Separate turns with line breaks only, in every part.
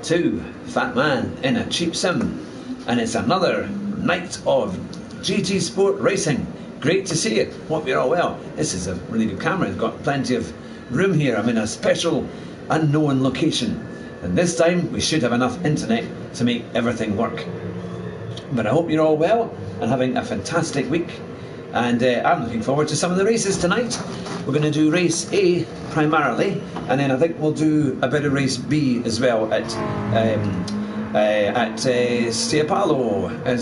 to Fat Man in a Cheap Sim, and it's another night of GT Sport Racing. Great to see you. Hope you're all well. This is a really good camera. It's got plenty of room here. I'm in a special unknown location, and this time we should have enough internet to make everything work. But I hope you're all well and having a fantastic week, and I'm looking forward to some of the races tonight. We're going to do race A primarily, and then I think we'll do a bit of race B as well at Sao Paulo, at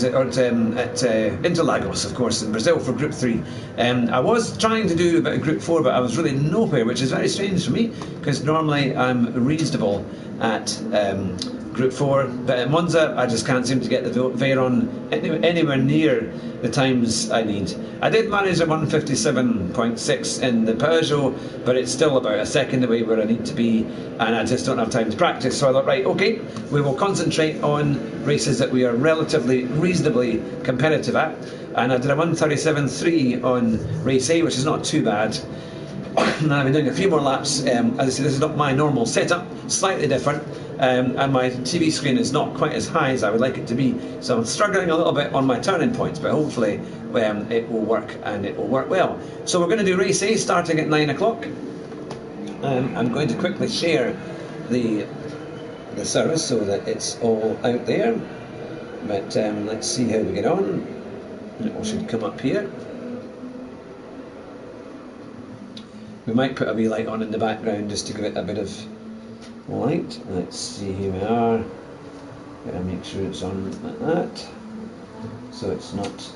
Interlagos, of course, in Brazil for Group 3. I was trying to do a bit of Group 4, but I was really nowhere, which is very strange for me, because normally I'm reasonable at Group 4, but at Monza I just can't seem to get the Veyron anywhere near the times I need. I did manage a 157.6 in the Peugeot, but it's still about a second away where I need to be, and I just don't have time to practice. So I thought, right, okay, we will concentrate on races that we are relatively reasonably competitive at, and I did a 137.3 on race A, which is not too bad. And I've been doing a few more laps. As I say, this is not my normal setup, slightly different, and my TV screen is not quite as high as I would like it to be, so I'm struggling a little bit on my turning points, but hopefully it will work, and it will work well. So we're going to do race A starting at 9 o'clock. I'm going to quickly share the service so that it's all out there, but let's see how we get on. It all should come up here. We might put a wee light on in the background just to give it a bit of light. Let's see, here we are. Gotta make sure it's on like that, so it's not.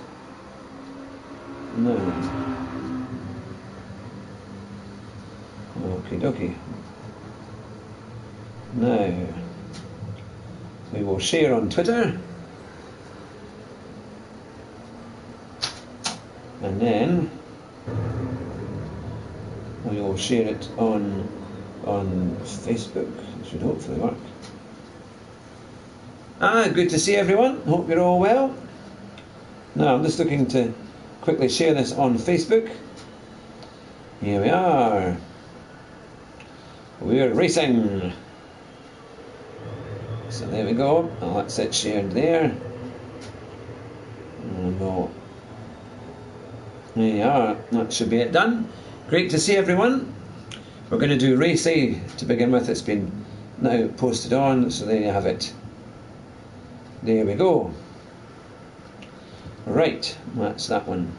No. Okie dokie. Now we will share on Twitter, and then we will share it on Facebook. It should hopefully work. Good to see everyone. Hope you're all well. Now I'm just looking to quickly share this on Facebook. Here we are. We're racing. So there we go. Oh, that's it shared there. And we'll, there you are. That should be it done. Great to see everyone. We're going to do race A to begin with. It's been now posted on, so there you have it. There we go. Right, that's that one.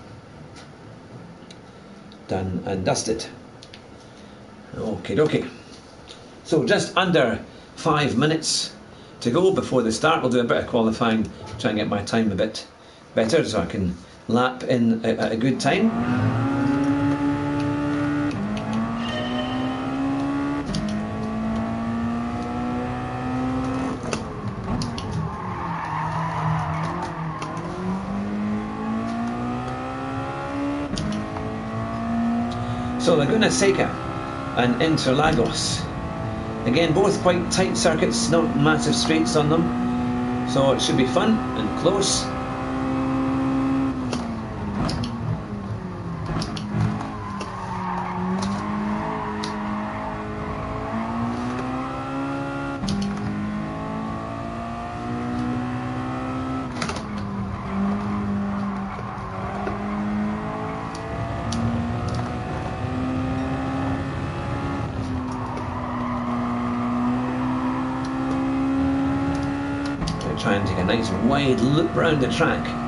Done and dusted. Okie dokie. So just under 5 minutes to go before the start. We'll do a bit of qualifying, try and get my time a bit better so I can lap in at a good time. So Laguna Seca and Interlagos, again both quite tight circuits, not massive straights on them, so it should be fun and close. Try and take a nice wide loop round the track.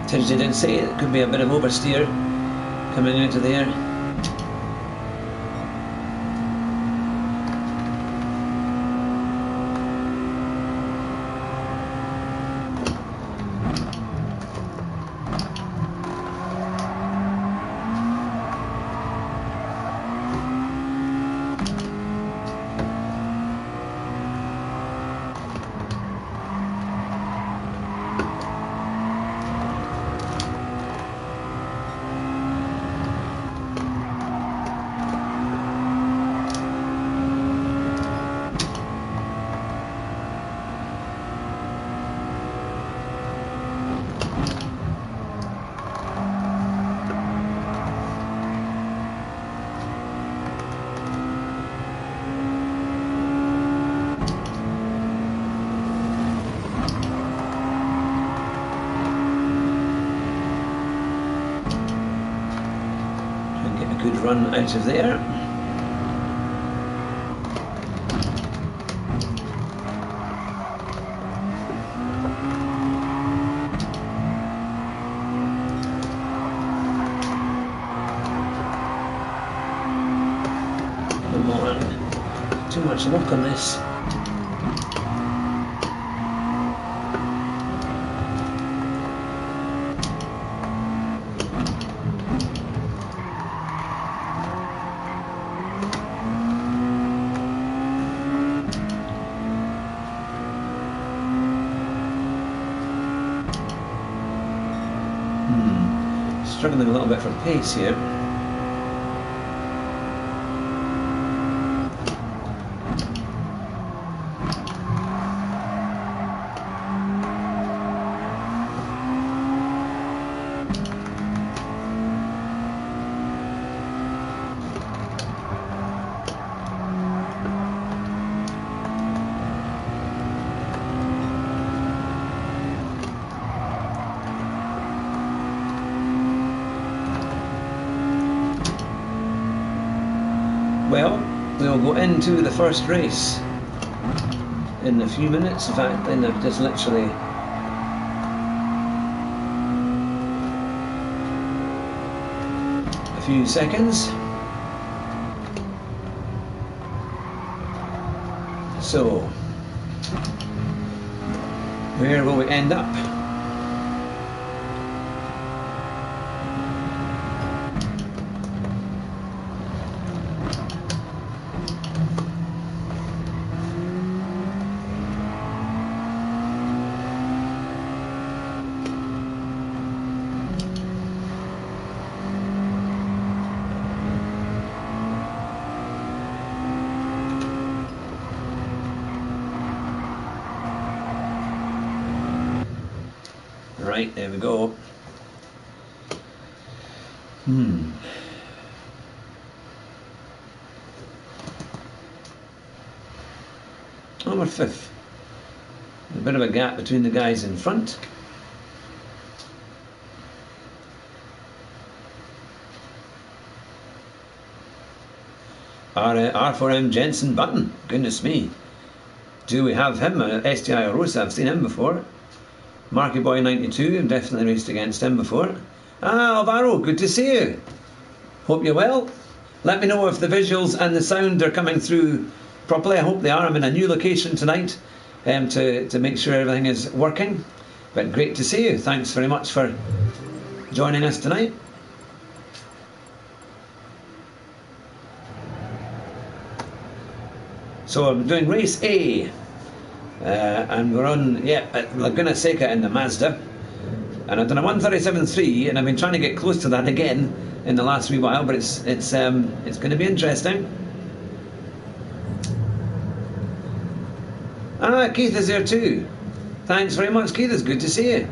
Tidsy did say it could be a bit of oversteer coming out of there. Good run out of there. Come on, too much luck on this. Struggling a little bit for pace here. Well, we'll go into the first race in a few minutes. In fact, in just literally a few seconds. So, where will we end up? Right, there we go. Oh, we're fifth. A bit of a gap between the guys in front. R4M Jensen Button, goodness me. Do we have him? STI Rosa, I've seen him before. Marky Boy 92, I've definitely raced against him before. Ah, Alvaro, good to see you. Hope you're well. Let me know if the visuals and the sound are coming through properly. I hope they are. I'm in a new location tonight to make sure everything is working. But great to see you. Thanks very much for joining us tonight. So I'm doing race A. And we're on, at Laguna Seca in the Mazda, and I've done a 1:37.3, and I've been trying to get close to that again in the last wee while, but it's going to be interesting. Ah, Keith is there too. Thanks very much, Keith. It's good to see you.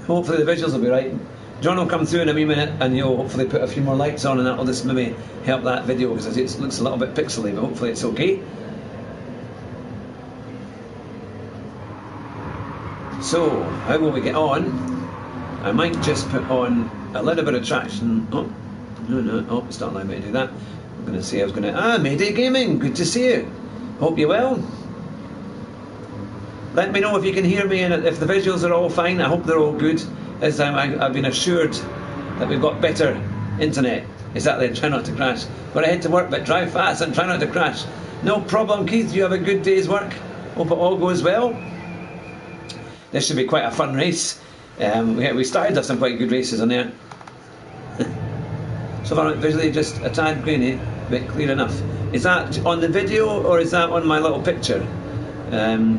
Hopefully the visuals will be right. John will come through in a wee minute, and you'll hopefully put a few more lights on, and that will just maybe help that video, because it looks a little bit pixely, but hopefully it's okay. So, how will we get on? I might just put on a little bit of traction. Oh, no, it's not allowing me to do that. I'm going to say I was going to... Ah, Mayday Gaming, good to see you. Hope you're well. Let me know if you can hear me and if the visuals are all fine. I hope they're all good, as I've been assured that we've got better internet. Exactly, try not to crash. Got to head to work, but drive fast and try not to crash. No problem, Keith. You have a good day's work. Hope it all goes well. This should be quite a fun race. We started with some quite good races on there. So far, visually just a tad grainy, but clear enough. Is that on the video or is that on my little picture?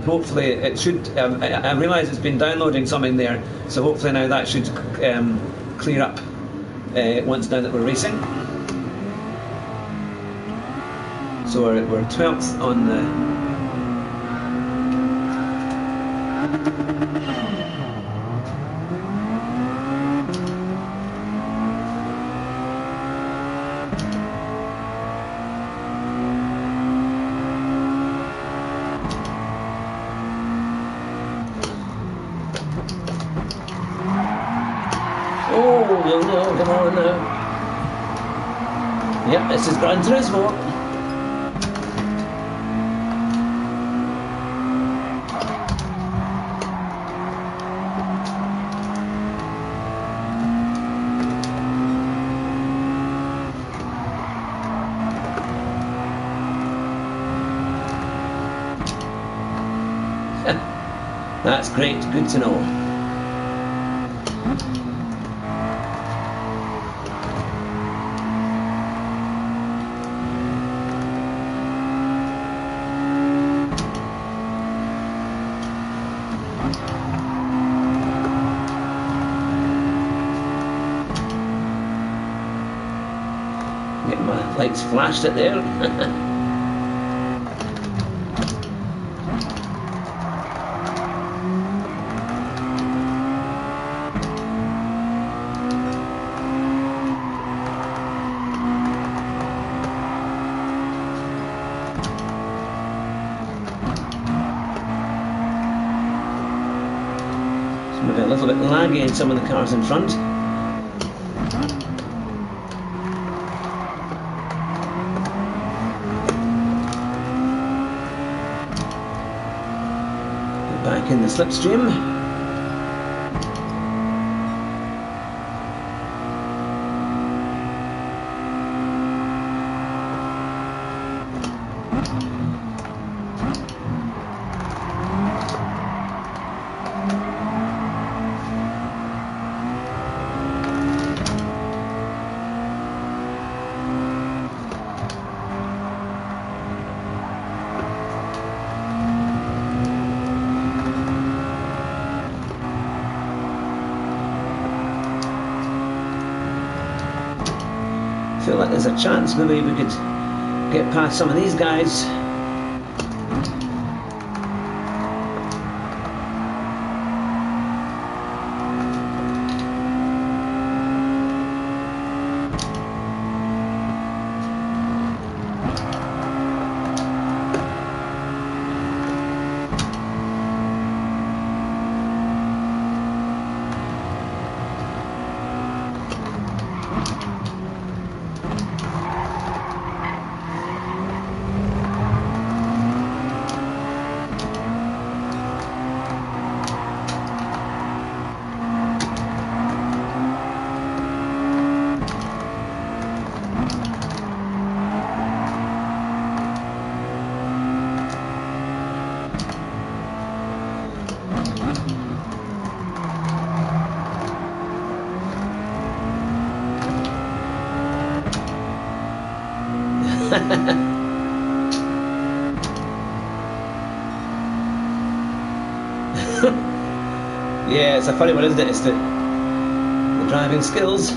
Hopefully it should. I realise it's been downloading something there, so hopefully now that should clear up once now that we're racing. So we're 12th on the. Oh no, come on now. Yep, this is Gran Turismo. That's great, good to know. Get my lights flashed it there. Maybe a little bit laggy in some of the cars in front. Back in the slipstream. Feel like there's a chance maybe we could get past some of these guys. Yeah, it's a funny one, isn't it? It's the driving skills.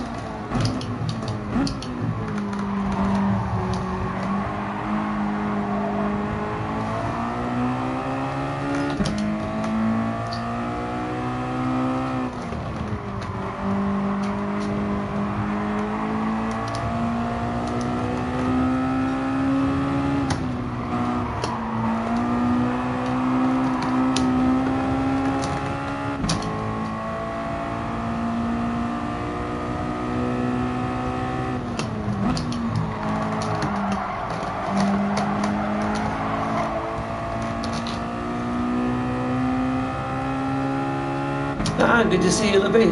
Ah, good to see you, Libby.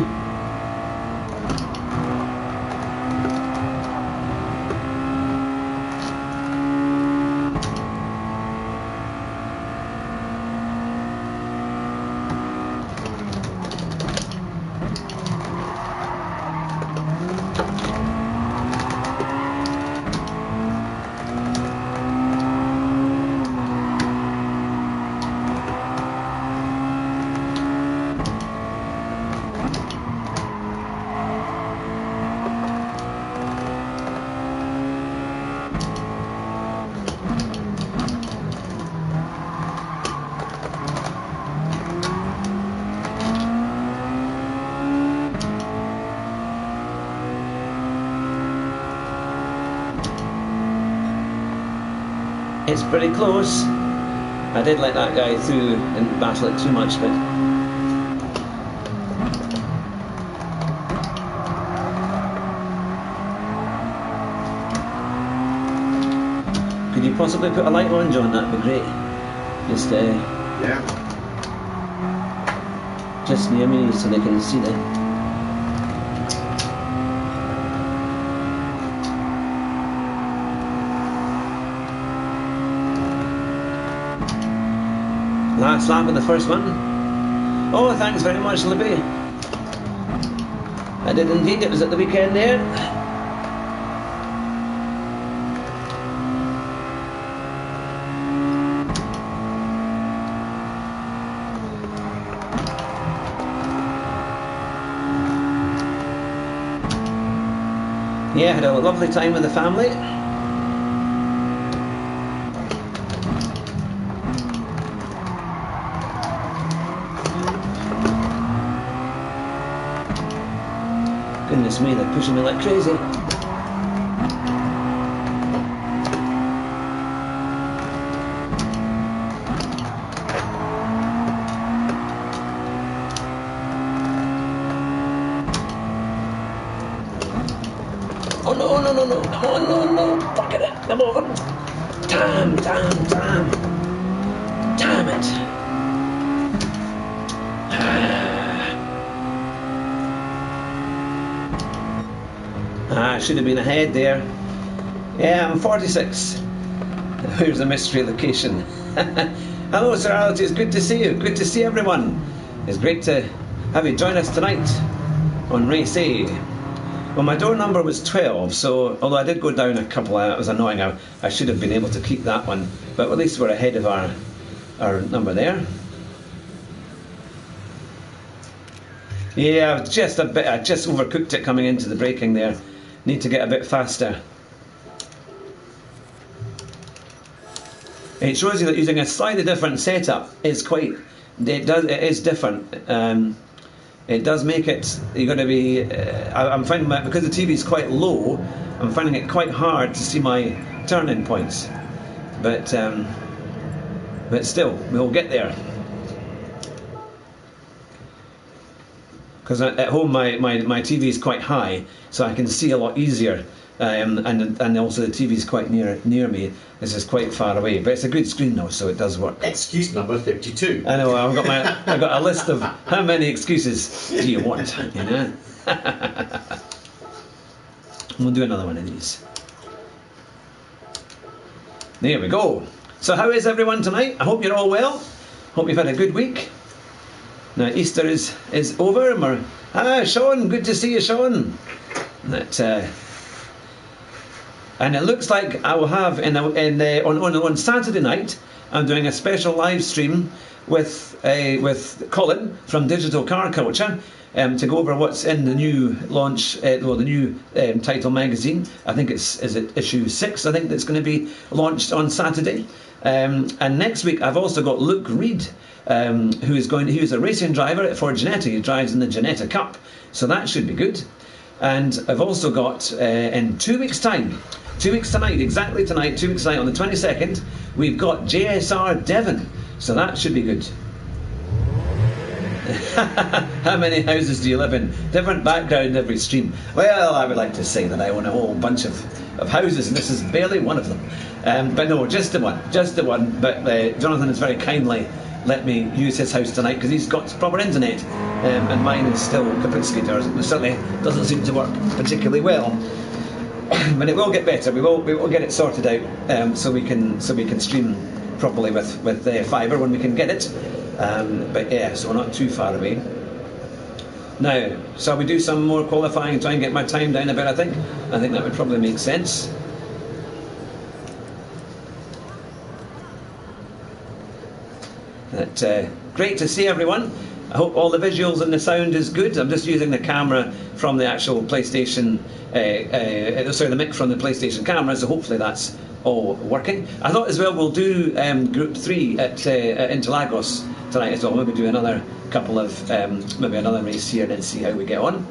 It's pretty close. I did let that guy through and battle it too much, but could you possibly put a light on, John? That'd be great. Just
yeah.
Just near me so they can see the. Last lap of the first one. Oh, thanks very much, Libby. I did indeed. It was at the weekend there. Yeah, had a lovely time with the family. Goodness me, they're pushing me like crazy. Oh no, no, no, no. Oh no, no. Fuck it. Come on. Damn. Damn it. I should have been ahead there. Yeah, I'm 46. Here's a mystery location. Hello, Sir Ality. It's good to see you. Good to see everyone. It's great to have you join us tonight on Race A. Well, my door number was 12, so although I did go down a couple, it was annoying. I should have been able to keep that one, but at least we're ahead of our number there. Yeah, just a bit. I just overcooked it coming into the braking there. Need to get a bit faster. It shows you that using a slightly different setup is it is different. It does make it. You're going to be. I'm finding that because the TV is quite low, I'm finding it quite hard to see my turning points. But still, we'll get there. Because at home my TV is quite high, so I can see a lot easier, and also the TV is quite near me. This is quite far away, but it's a good screen now, so it does work.
Excuse number 52.
I know. I've got a list of how many excuses do you want? You know. We'll do another one of these. There we go. So how is everyone tonight? I hope you're all well. Hope you've had a good week. Now Easter is over, and Sean, good to see you, Sean. And it looks like I will have on Saturday night. I'm doing a special live stream with Colin from Digital Car Culture to go over what's in the new launch, the new Title magazine. I think is it issue 6. I think that's going to be launched on Saturday. And next week I've also got Luke Reed, who's a racing driver for Ginetta. He drives in the Ginetta Cup, so that should be good. And I've also got in 2 weeks' time, 2 weeks tonight, exactly tonight, 2 weeks tonight on the 22nd, we've got JSR Devon, so that should be good. How many houses do you live in? Different background in every stream. Well, I would like to say that I own a whole bunch of houses, and this is barely one of them. But no, just the one. But Jonathan has very kindly let me use his house tonight because he's got proper internet, and mine is still Kaputski, or it certainly doesn't seem to work particularly well. But it will get better. We will get it sorted out, so we can stream properly with fibre when we can get it. But yeah, so we're not too far away. Now, shall we do some more qualifying, try and get my time down a bit? I think that would probably make sense. But, great to see everyone. I hope all the visuals and the sound is good. I'm just using the camera from the actual PlayStation, the mic from the PlayStation camera, so hopefully that's all working. I thought as well we'll do Group 3 at Interlagos tonight as well. Maybe do another couple of, maybe another race here and then see how we get on.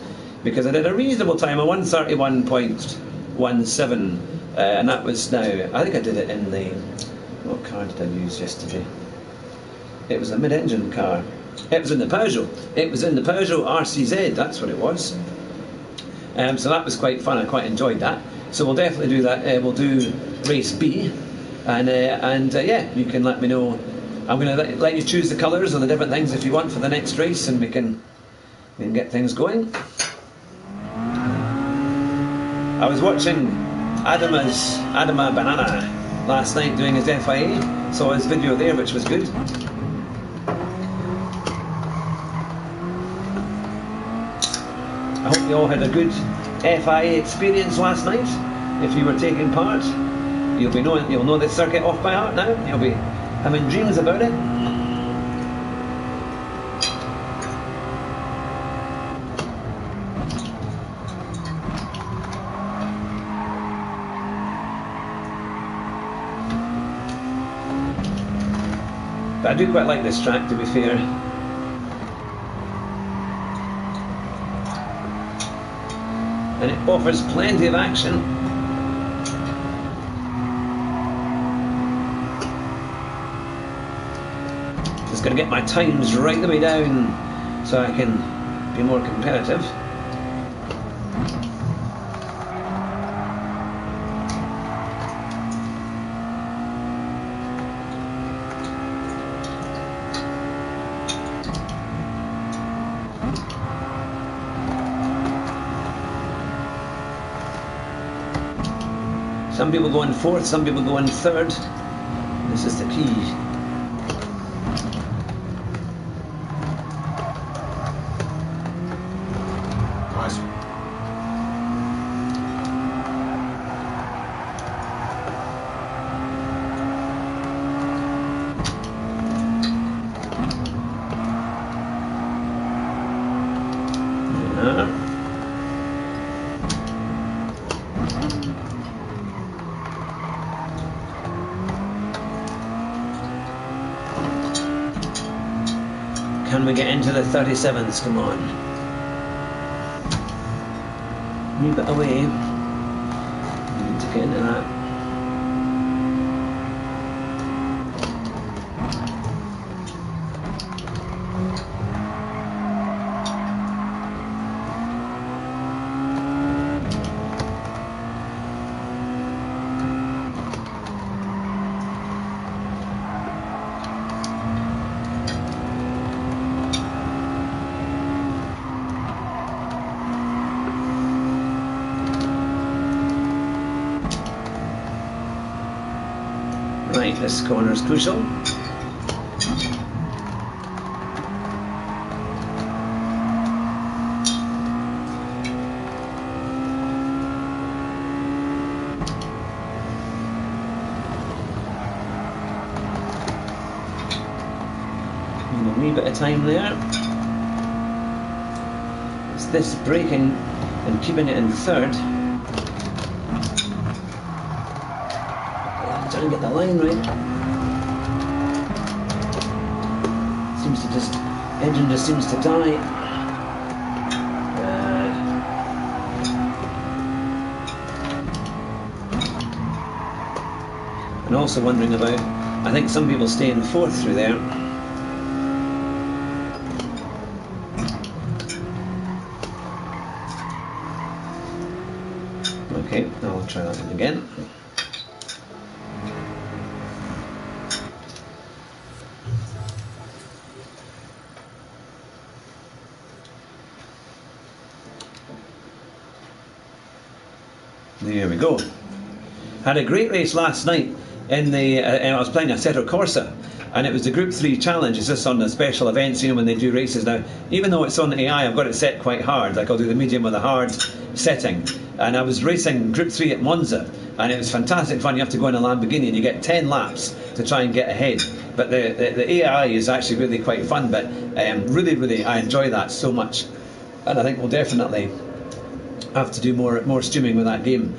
Because I did a reasonable time, a 1:31.17, and that was now, I think I did it in the, what car did I use yesterday? It was a mid-engine car. It was in the Peugeot. It was in the Peugeot RCZ, that's what it was. So that was quite fun, I quite enjoyed that. So we'll definitely do that. We'll do race B, and yeah, you can let me know. I'm going to let you choose the colours and the different things if you want for the next race, and we can get things going. I was watching Adama Banana last night doing his FIA. Saw his video there, which was good. I hope you all had a good FIA experience last night. If you were taking part, you'll know this circuit off by heart now. You'll be having dreams about it. But I do quite like this track, to be fair. And it offers plenty of action. Just got to get my times right the way down so I can be more competitive. Some people go in fourth, some people go in third. This is the key.
Nice.
Can we get into the 37s? Come on. A wee bit away. We need to get into that. Right, this corner is crucial. And a wee bit of time there. It's this braking and keeping it in third. Trying to get the line right. Seems to just, engine just seems to die. And also wondering about, I think some people stay in fourth through there. Okay, I'll try that one again. There we go. Had a great race last night in the. I was playing Assetto Corsa, and it was the Group 3 challenge. It's just on the special events, you know, when they do races now. Even though it's on AI, I've got it set quite hard. Like I'll do the medium or the hard setting. And I was racing Group 3 at Monza, and it was fantastic fun. You have to go in a Lamborghini, and you get 10 laps to try and get ahead. But the AI is actually really quite fun. But really, I enjoy that so much, and I think we'll definitely have to do more streaming with that game.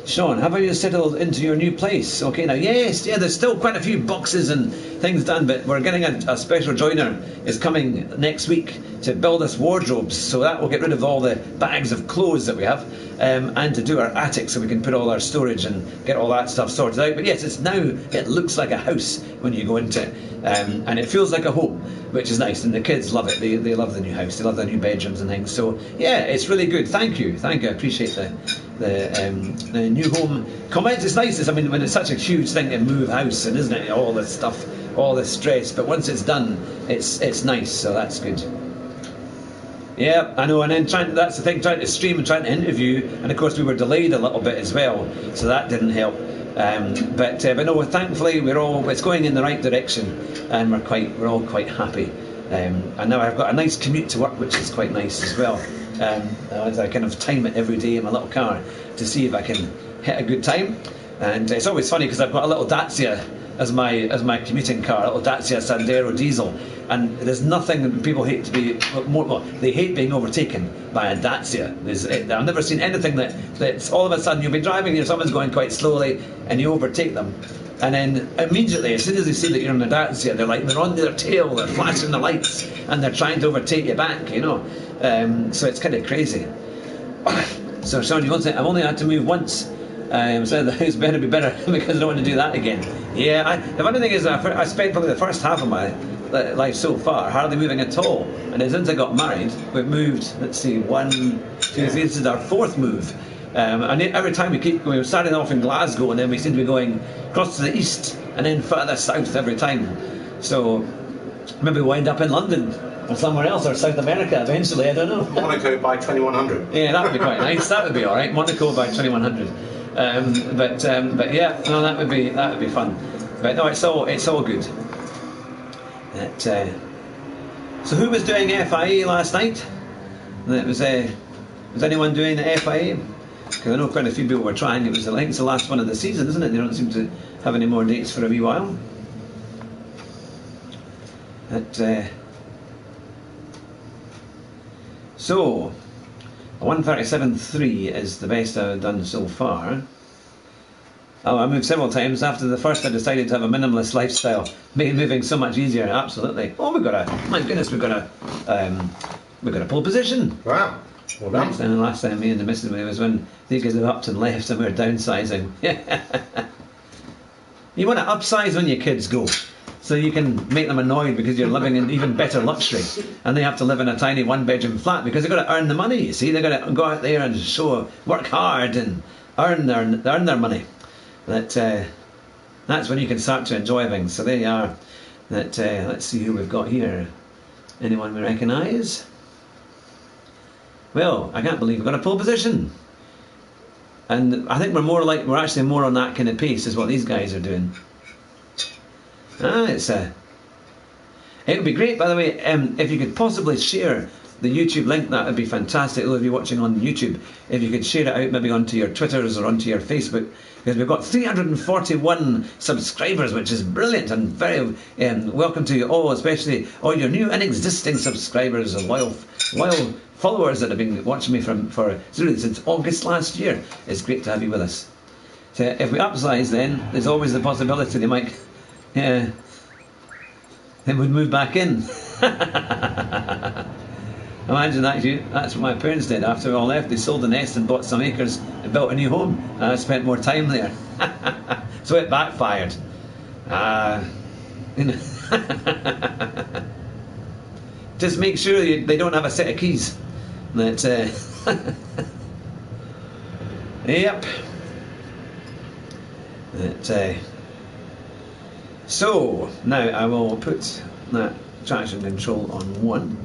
Sean, have you settled into your new place? Okay, now, yes, there's still quite a few boxes and things done, but we're getting a special joiner is coming next week to build us wardrobes, so that will get rid of all the bags of clothes that we have, and to do our attic so we can put all our storage and get all that stuff sorted out. But yes, it looks like a house when you go into it, and it feels like a home, which is nice, and the kids love it. They love the new house, they love the new bedrooms and things, so yeah, it's really good. Thank you, I appreciate the new home comments. It's nice, when it's such a huge thing to move house, and isn't it, all this stuff, all this stress, but once it's done, it's nice, so that's good. Yeah, I know, and then that's the thing, trying to stream and trying to interview, and of course we were delayed a little bit as well, so that didn't help. But no, thankfully it's going in the right direction, and we're all quite happy. And now I've got a nice commute to work, which is quite nice as well. I kind of time it every day in my little car to see if I can hit a good time. And it's always funny because I've got a little Dacia as my commuting car, a little Dacia Sandero diesel, and there's nothing people hate to be more. They hate being overtaken by a Dacia. I've never seen anything that's all of a sudden you'll be driving, someone's going quite slowly, and you overtake them. And then immediately, as soon as they see that you're in a Dacia, they're on their tail, they're flashing the lights, and they're trying to overtake you back, So it's kind of crazy. So, Sean, you want to say, I've only had to move once. So the house better be better because I don't want to do that again. Yeah, the funny thing is, I spent probably the first half of my life so far hardly moving at all. And then since I got married, we've moved, let's see, 1, 2, 3, this is our 4th move. And every time we keep going, we're starting off in Glasgow, and then we seem to be going across to the east and then further south every time. So maybe we'll end up in London or somewhere else, or South America eventually, I don't know.
Monaco by 2100.
Yeah, that would be quite nice. That would be all right. Monaco by 2100. But yeah, no, that would be fun. But no, it's all good. So who was doing FIA last night? Was anyone doing the FIA? Because I know quite a few people were trying. I think it's the last one of the season, isn't it? They don't seem to have any more dates for a wee while. So, a 1:37.3 is the best I've done so far. Oh, I moved several times. After the first, I decided to have a minimalist lifestyle, made moving so much easier. Absolutely. Oh, we've got a pole position.
Wow. Well done.
And the last time me and the missus was when these guys have upped and left and we're downsizing. You want to upsize when your kids go, so you can make them annoyed because you're living in even better luxury, and they have to live in a tiny 1-bedroom flat because they've got to earn the money. You see, they've got to go out there and work hard and earn their money. That's when you can start to enjoy things. So there you are. Let's see who we've got here. Anyone we recognise? Well, I can't believe we've got a pole position. And I think we're actually more on that kind of pace as what these guys are doing. It would be great, by the way, if you could possibly share the YouTube link. That would be fantastic. Those of you watching on YouTube, if you could share it out maybe onto your Twitters or onto your Facebook, because we've got 341 subscribers, which is brilliant, and very welcome to you all, especially all your new and existing subscribers and loyal followers that have been watching me since August last year. It's great to have you with us. So if we upsize, then there's always the possibility they might would move back in. Imagine that, that's what my parents did after we all left. They sold the nest and bought some acres and built a new home, and I spent more time there. So it backfired. Just make sure they don't have a set of keys. Yep. So now I will put that traction control on 1.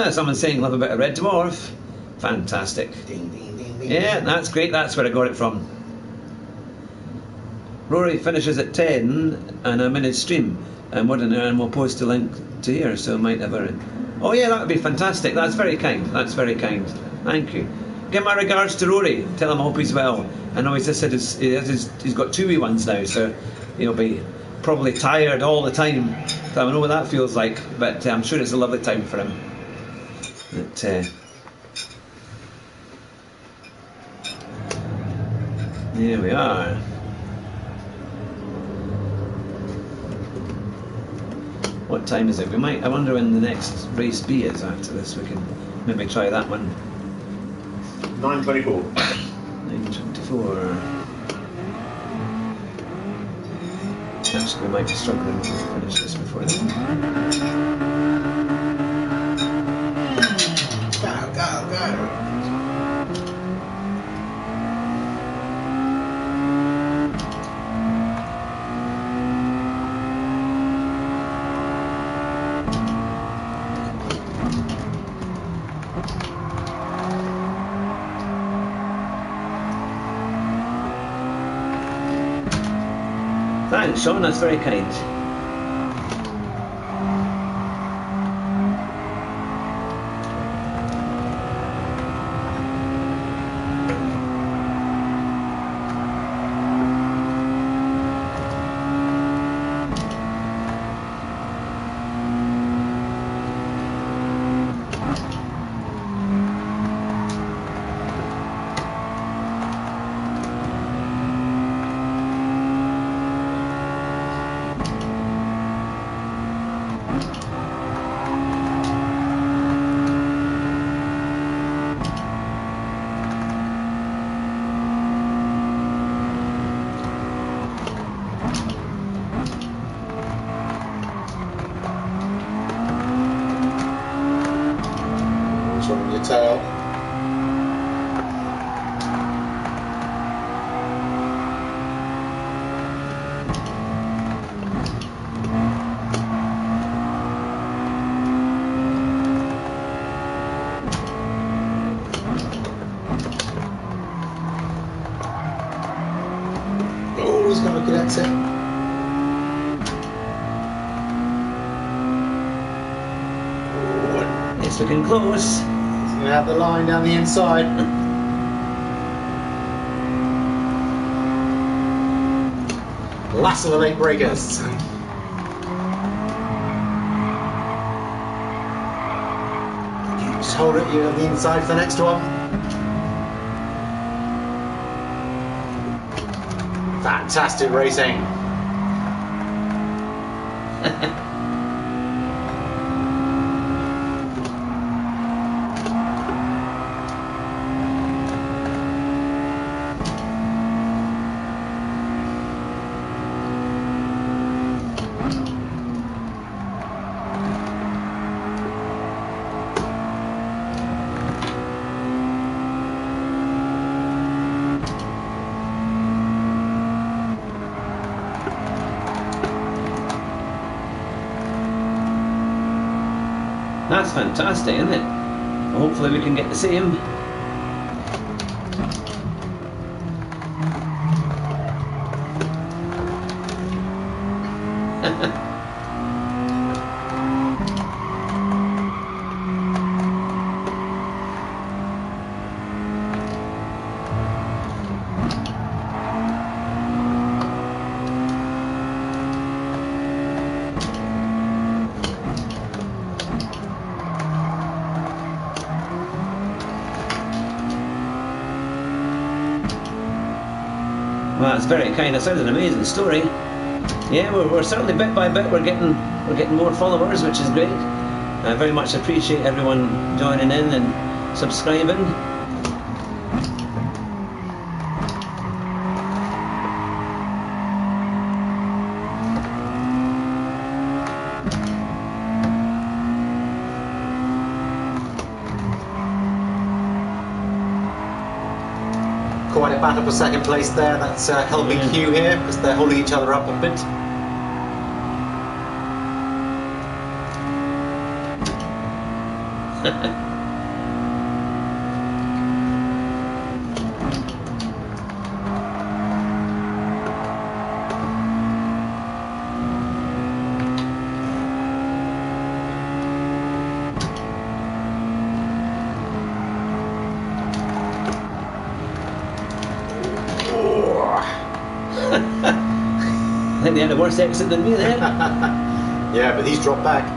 Someone's saying love a bit of Red Dwarf. Fantastic.
Ding, ding, ding, ding.
Yeah, that's great. That's where I got it from. Rory finishes at 10 and I'm in his stream. And we'll post a link to here, so might have a... Oh yeah, that would be fantastic. That's very kind. That's very kind. Thank you. Give my regards to Rory. Tell him I hope he's well. I know he's just said he's got 2 wee ones now, so he'll be probably tired all the time. So I know what that feels like, but I'm sure it's a lovely time for him. But, here we are. What time is it? I wonder when the next race B is after this. We can maybe try that one.
9:24.
9:24. Actually, we might be struggling to finish this before then.
Go, go, go.
Thanks, Sean, that's very kind.
On your tail. Oh, he's going to get it.
It's looking close.
Gonna have the line down the inside. Last of the late breakers. Just hold it, you on the inside for the next one. Fantastic racing.
That's fantastic, isn't it? Well, hopefully we can get the same. Well, that's very kind. That sounds an amazing story. Yeah, we're certainly bit by bit we're getting more followers, which is great. I very much appreciate everyone joining in and subscribing.
Quite a battle for second place there. That's helping Hugh here because they're holding each other up a bit.
I think they had a worse exit than me there.
Yeah, but he's dropped back.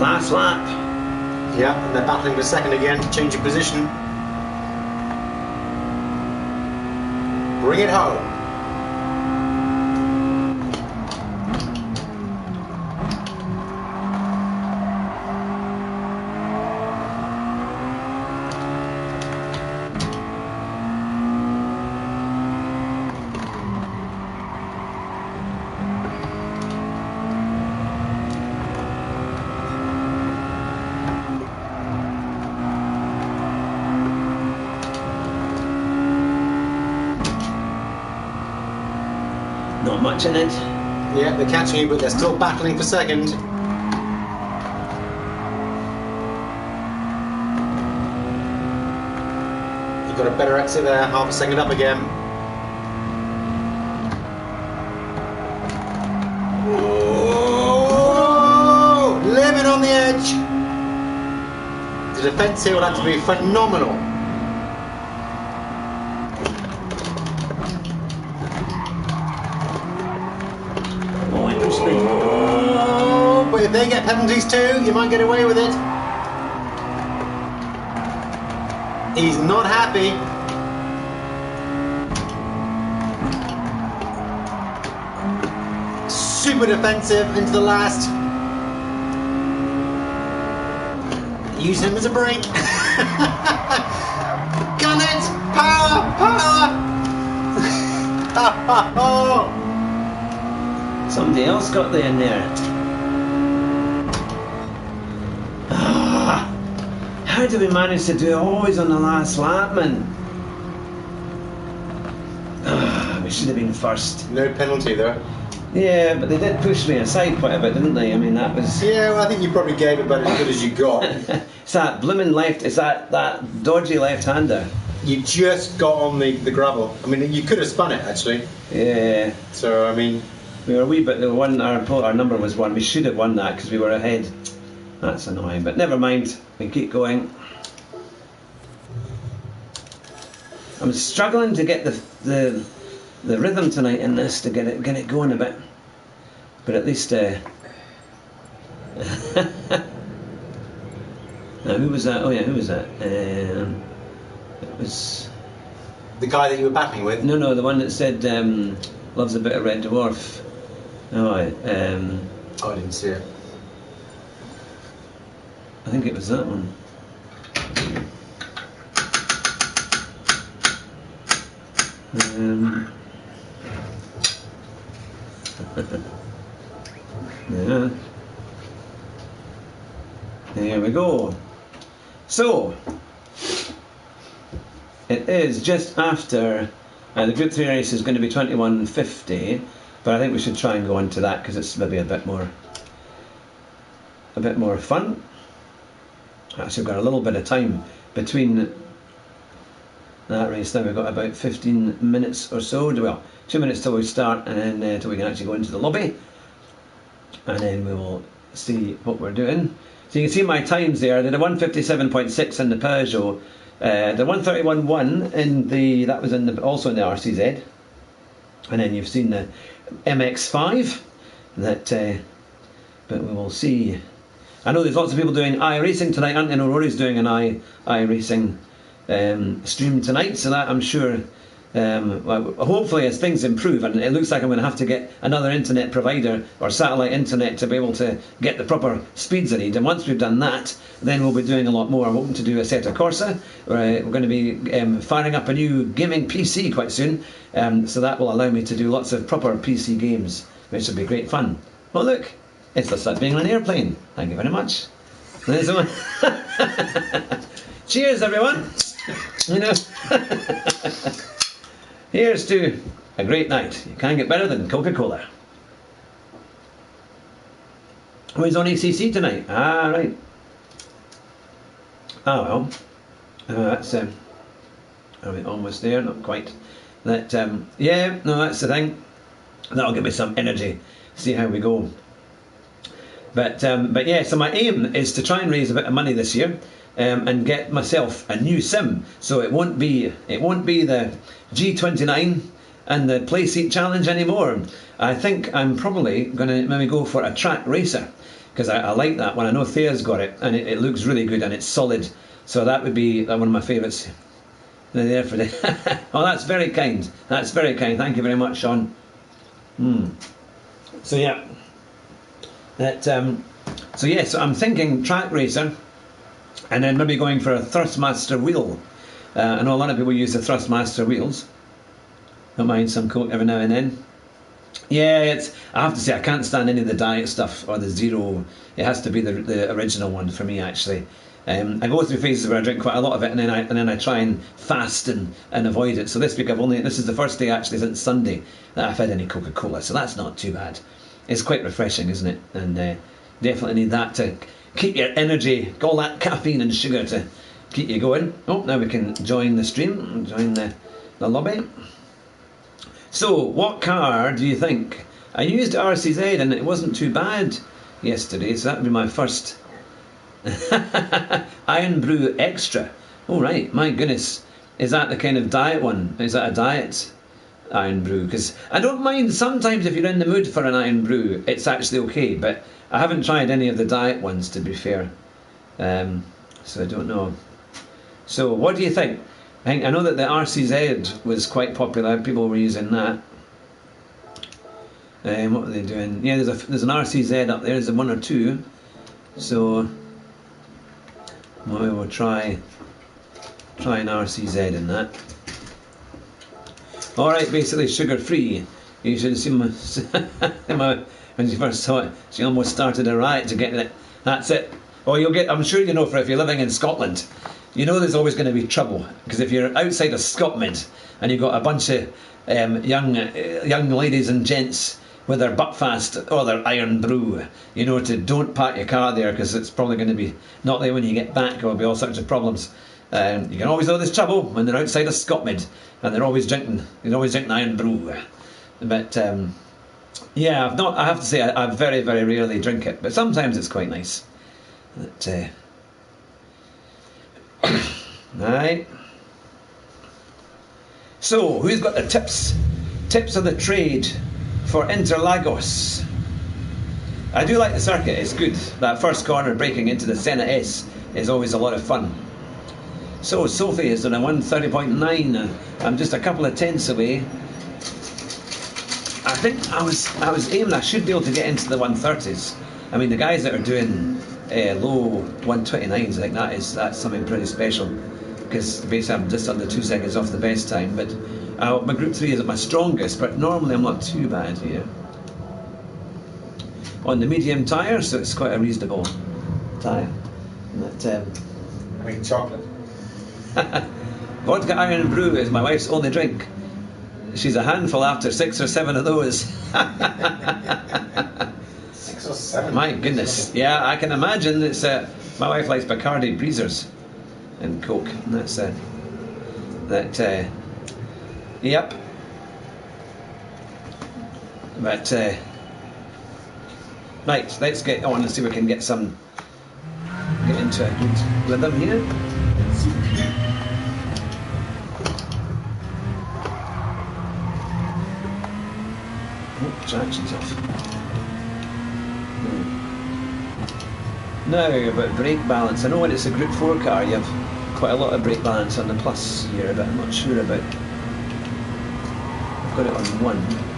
Last lap.
Yeah, and they're battling for second again, changing position. Bring it home.
Not much in it.
Yeah, they're catching you, but they're still battling for second. You've got a better exit there, half a second up again. Whoa! Living on the edge. The defence here will have to be phenomenal. Oh, but if they get penalties too, you might get away with it. He's not happy. Super defensive into the last. Use him as a brake. Gun it! Power! Power!
Somebody else got there in there. How do we manage to do it always on the last lap, man? We should have been first.
No penalty though.
Yeah, but they did push me aside quite a bit, didn't they? I mean, that was...
Yeah, well, I think you probably gave it about as good as you got.
It's that blooming left, it's that dodgy left-hander.
You just got on the gravel. I mean, you could have spun it actually.
Yeah.
So, I mean...
We were a wee bit, our number was 1, we should have won that because we were ahead. That's annoying, but never mind, we keep going. I'm struggling to get the rhythm tonight in this, to get it going a bit. But at least... Now, who was that? Oh yeah, who was that? It was...
The guy that you were battling with?
No, the one that said, loves a bit of Red Dwarf. Oh, I
didn't see it.
I think it was that one. Yeah. There we go. So, it is just after the Group 3 race is going to be 21:50, but I think we should try and go into that because it's maybe a bit more fun. Actually, we've got a little bit of time between that race. Now we've got about 15 minutes or so. Well, 2 minutes till we start, and then till we can actually go into the lobby, and then we will see what we're doing. So you can see my times there. They're the 157.6 in the Peugeot, the 131.1 in the also in the RCZ, and then you've seen the MX-5. That, but we will see. I know there's lots of people doing iRacing tonight, aren't they? I know Rory's doing an iRacing stream tonight, so that I'm sure Well, hopefully as things improve, and it looks like I'm going to have to get another internet provider or satellite internet to be able to get the proper speeds I need, and once we've done that, then we'll be doing a lot more. I'm hoping to do Assetto Corsa. We're going to be firing up a new gaming PC quite soon, so that will allow me to do lots of proper PC games, which will be great fun. Well, look, it's just like being on an airplane. Thank you very much. Cheers, everyone. You know. Here's to a great night. You can't get better than Coca-Cola. Who's on ACC tonight? Ah, right. Ah, well. That's are we almost there? Not quite. That yeah, no, that's the thing. That'll give me some energy. See how we go. But yeah, so my aim is to try and raise a bit of money this year. And get myself a new sim, so it won't be the G29 and the Playseat Challenge anymore. I think I'm probably going to maybe go for a track racer, because I like that one. I know Thea's got it, and it looks really good and it's solid. So that would be one of my favourites. There for the oh, that's very kind. That's very kind. Thank you very much, Sean. So yeah, that so I'm thinking track racer. And then maybe going for a Thrustmaster wheel. I know a lot of people use the Thrustmaster wheels. Don't mind some Coke every now and then. Yeah, I have to say, I can't stand any of the diet stuff or the zero. It has to be the original one for me, actually. I go through phases where I drink quite a lot of it, and then I try and fast and avoid it. So this week this is the first day actually since Sunday that I've had any Coca-Cola, so that's not too bad. It's quite refreshing, isn't it? And definitely need that to keep your energy, all that caffeine and sugar to keep you going. Oh, now we can join the stream, join the lobby. So, what car do you think? I used RCZ and it wasn't too bad yesterday, so that would be my first Iron Brew Extra. Oh, right, my goodness. Is that the kind of diet one? Is that a diet Iron Brew? Because I don't mind sometimes if you're in the mood for an Iron Brew, it's actually okay, but I haven't tried any of the diet ones, to be fair, so I don't know. So what do you think? I know that the RCZ was quite popular. People were using that. What were they doing? Yeah, there's an RCZ up there. There's one or two. So we'll try an RCZ in that. All right, basically sugar free. You should have seen my when she first saw it, she almost started a riot to get it. That's it. Oh, I'm sure you know, for if you're living in Scotland, you know there's always going to be trouble, because if you're outside of Scotland and you've got a bunch of young ladies and gents with their Buckfast or their Iron Brew, you know, don't park your car there, because it's probably going to be not there when you get back. There will be all sorts of problems. You can always know there's trouble when they're outside of Scotland and they're always drinking Iron Brew. But yeah, I have to say, I very, very rarely drink it, but sometimes it's quite nice. But, right. So, who's got the tips? Tips of the trade for Interlagos. I do like the circuit, it's good. That first corner breaking into the Senna S is always a lot of fun. So, Sophie is on a 130.9. I'm just a couple of tenths away. I think I was aiming, I should be able to get into the 130s. I mean, the guys that are doing low 129s, I think that's something pretty special, because basically I'm just under 2 seconds off the best time. But my Group 3 isn't my strongest, but normally I'm not too bad here. On the medium tyre, so it's quite a reasonable tyre.
I mean, chocolate.
Vodka Iron Brew is my wife's only drink. She's a handful after 6 or 7 of those.
6 or 7?
My goodness. Yeah, I can imagine. It's my wife likes Bacardi Breezers and Coke. And that's yep. But right, let's get on and see if we can get into a good rhythm here. Traction's off. Now about brake balance. I know when it's a Group 4 car you have quite a lot of brake balance on the Plus here, but I'm not sure about I've got it on 1.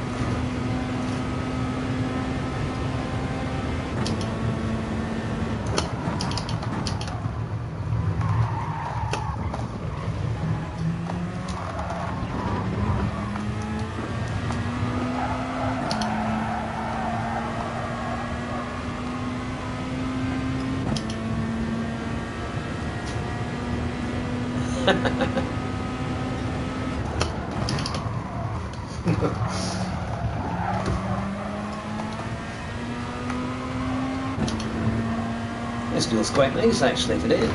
This feels quite nice actually today.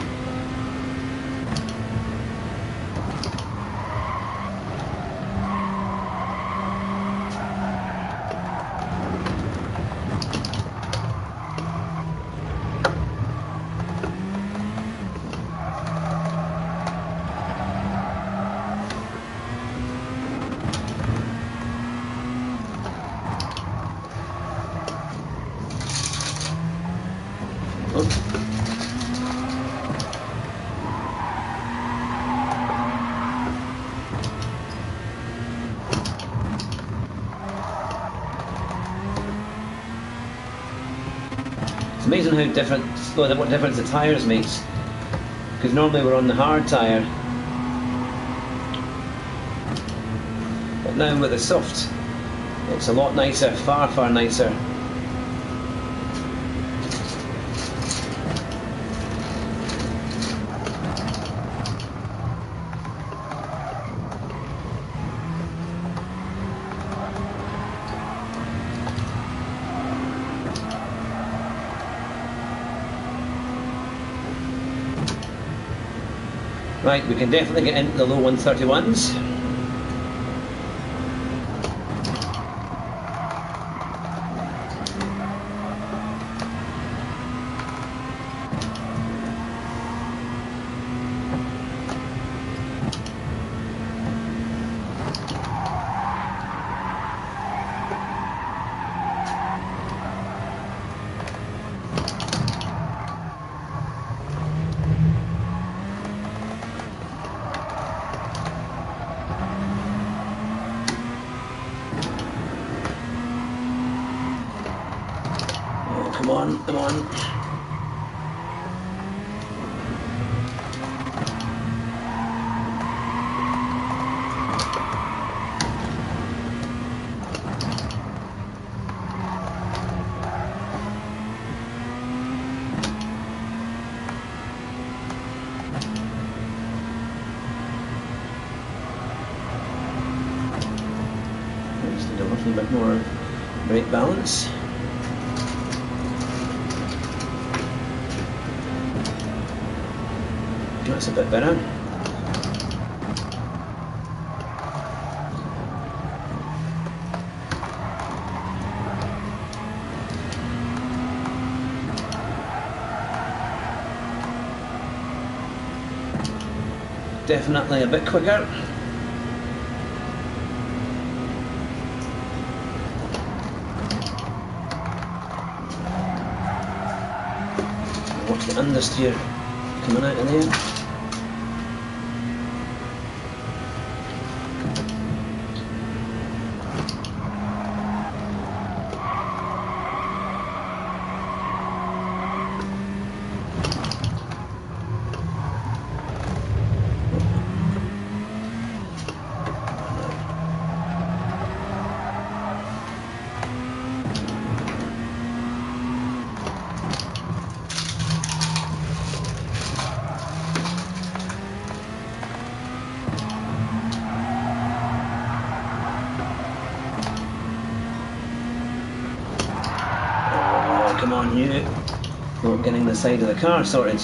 It's amazing how different, what difference the tyres makes. Because normally we're on the hard tyre, but now with the soft, it's a lot nicer, far nicer. Right, we can definitely get into the low 131s. Come on, come on. Just need a little bit more brake balance. That's a bit better. Definitely a bit quicker. Watch the understeer coming out of there. Come on, you. Not getting the side of the car sorted.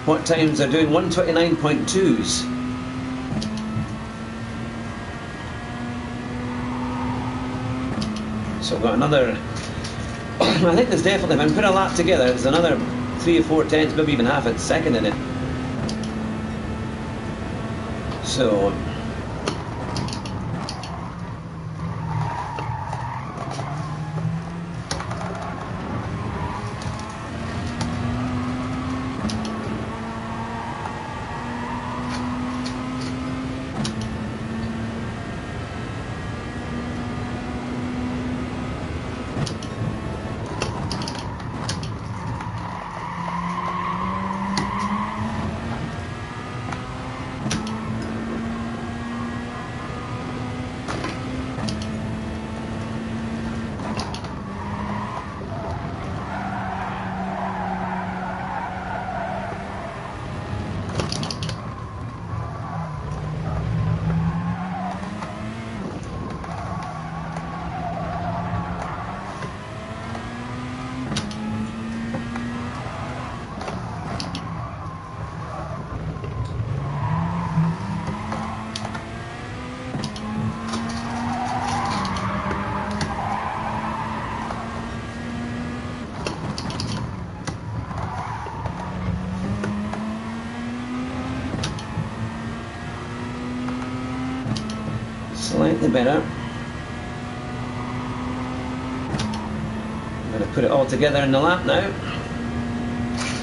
What times are doing 129.2s? So I've got another, I think there's definitely, if I put a lap together, there's another 3 or 4 tenths, maybe even half a second in it. So Slightly better. I'm going to put it all together in the lap now.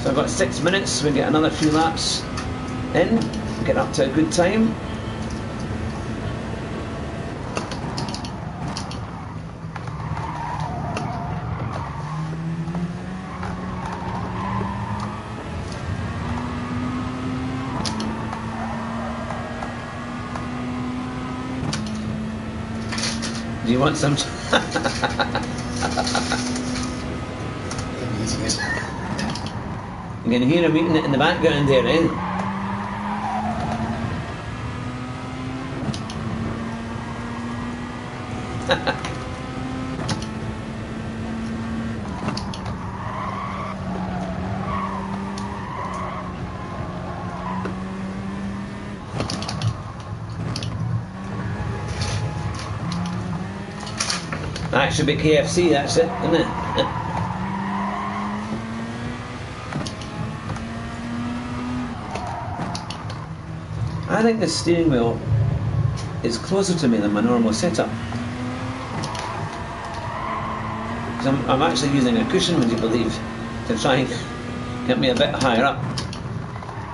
So I've got 6 minutes, we get another few laps in, get up to a good time. Do you want some? You can hear him eating it in the background there, eh? That should be KFC, that's it, isn't it? I think the steering wheel is closer to me than my normal setup. I'm actually using a cushion, would you believe, to try and get me a bit higher up.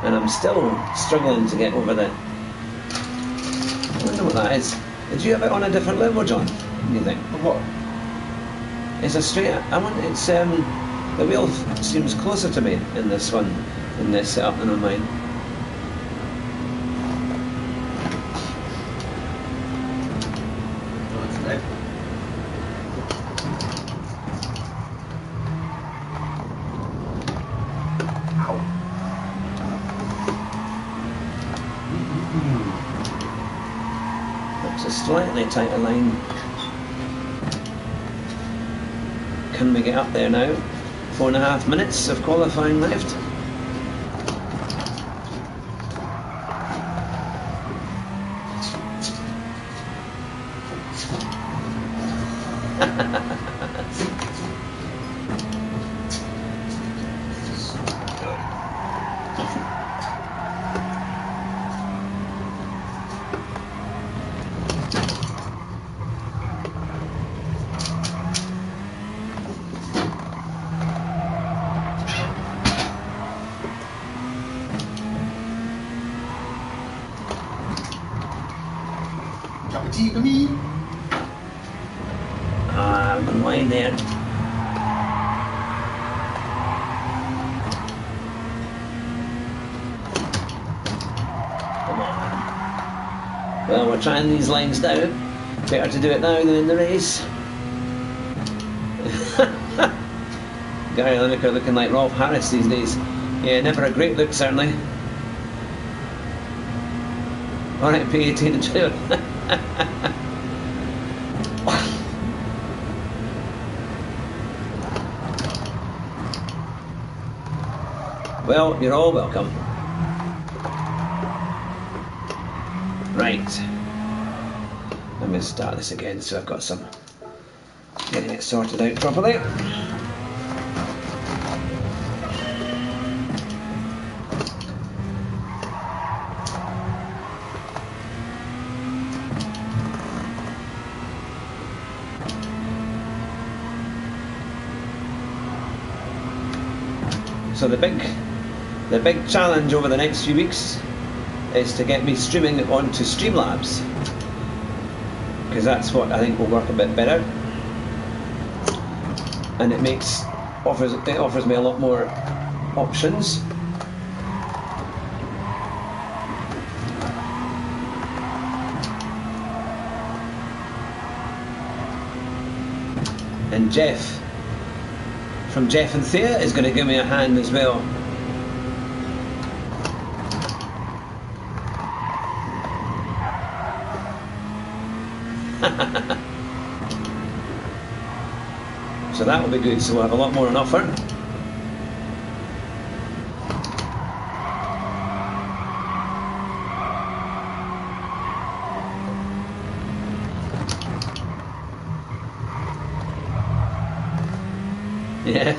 And I'm still struggling to get over the... I wonder what that is. Did you have it on a different level, John? What do you think?
What?
It's a straight... it's the wheel seems closer to me in this one, in this setup than on mine. It's a slightly tighter line. Can we get up there now? 4.5 minutes of qualifying left.
Cup of tea for me.
I'm in line there. Come on. Well, we're trying these lines now. Better to do it now than in the race. Gary Lineker looking like Rolf Harris these days. Yeah, never a great look, certainly. Alright, P18 and 2. Well, you're all welcome. Right. I'm going to start this again so I've got some getting it sorted out properly. So the big challenge over the next few weeks is to get me streaming onto Streamlabs, because that's what I think will work a bit better, and it offers me a lot more options. And Jeff from Jeff and Thea is going to give me a hand as well. So that will be good, so we'll have a lot more on offer. Yeah.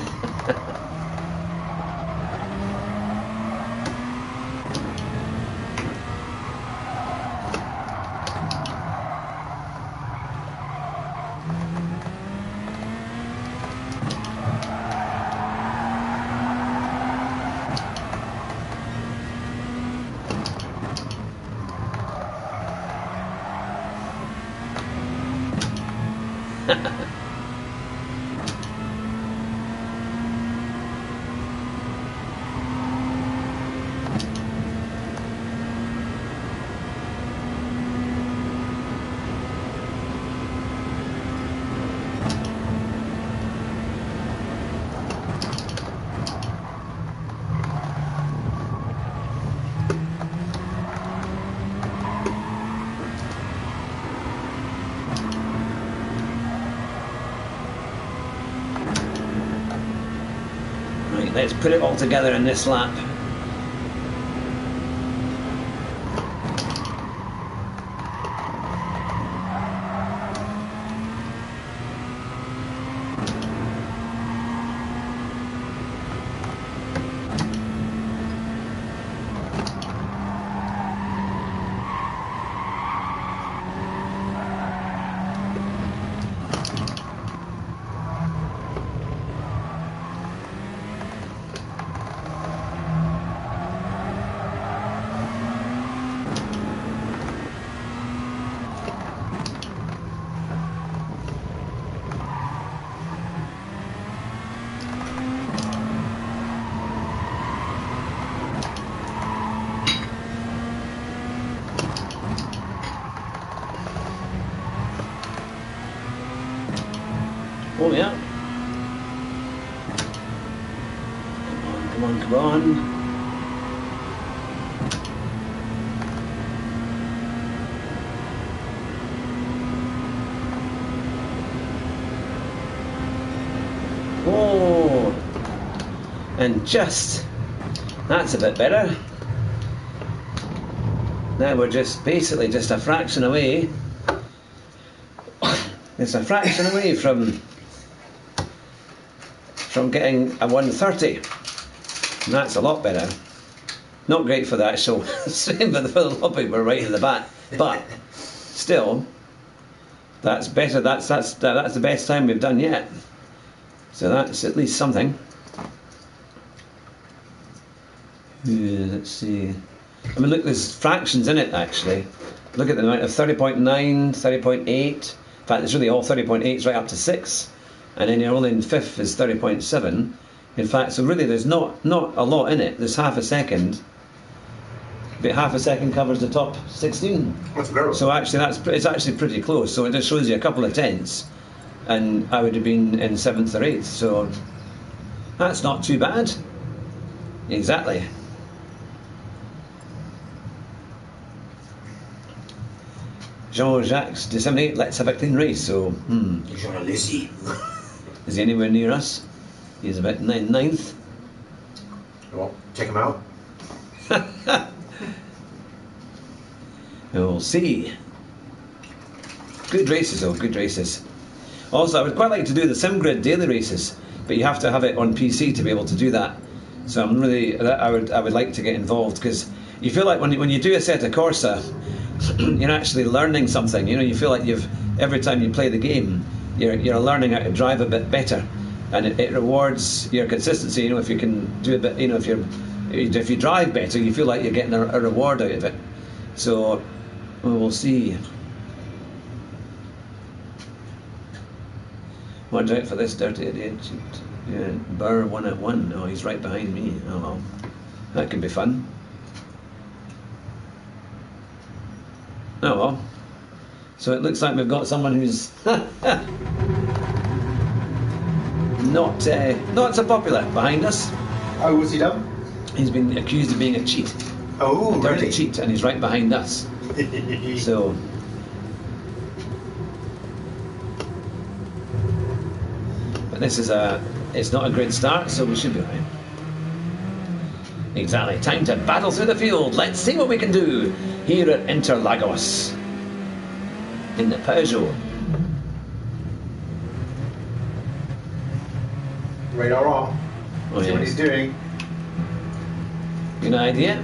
Let's put it all together in this lap. Oh yeah. Come on, come on, come on. Oh, and just, that's a bit better. Now we're just basically just a fraction away. It's a fraction away from getting a 130. And that's a lot better. Not great for the actual same, but for the lobby we're right in the back. But still, that's better. That's the best time we've done yet. So that's at least something. Let's see. I mean, look, there's fractions in it actually. Look at the amount of 30.9, 30.8. In fact, it's really all 30.8s right up to 6. And then you're only in fifth is 30.7. In fact, so really there's not a lot in it. There's half a second. But half a second covers the top 16.
That's very
so actually it's actually pretty close. So it just shows you a couple of tenths. And I would have been in 7th or 8th. So that's not too bad. Exactly. Jean-Jacques disseminate, let's have a clean race. So,
Jean-Lucy.
Is he anywhere near us? He's about 9th.
Well, check him out.
We'll see. Good races though, good races. Also, I would quite like to do the SimGrid daily races, but you have to have it on PC to be able to do that. So I'm really, I would like to get involved, because you feel like when you do a set of Corsa, you're actually learning something. You know, you feel like every time you play the game, you're learning how to drive a bit better, and it rewards your consistency. You know, if you can do a bit, you know, if you drive better, you feel like you're getting a reward out of it. So we'll see. Watch out for this dirty idiot. Yeah, Burr 1 at 1. Oh, he's right behind me. Oh well, that could be fun. Oh well. So it looks like we've got someone who's not so popular behind us.
Oh, what's he done?
He's been accused of being a cheat.
Oh,
a dirty
really?
cheat, and he's right behind us. So. But this is it's not a great start, so we should be right. Exactly. Time to battle through the field. Let's see what we can do here at Interlagos in the Peugeot.
Radar on.
Oh,
See
yeah.
what he's doing.
Good idea.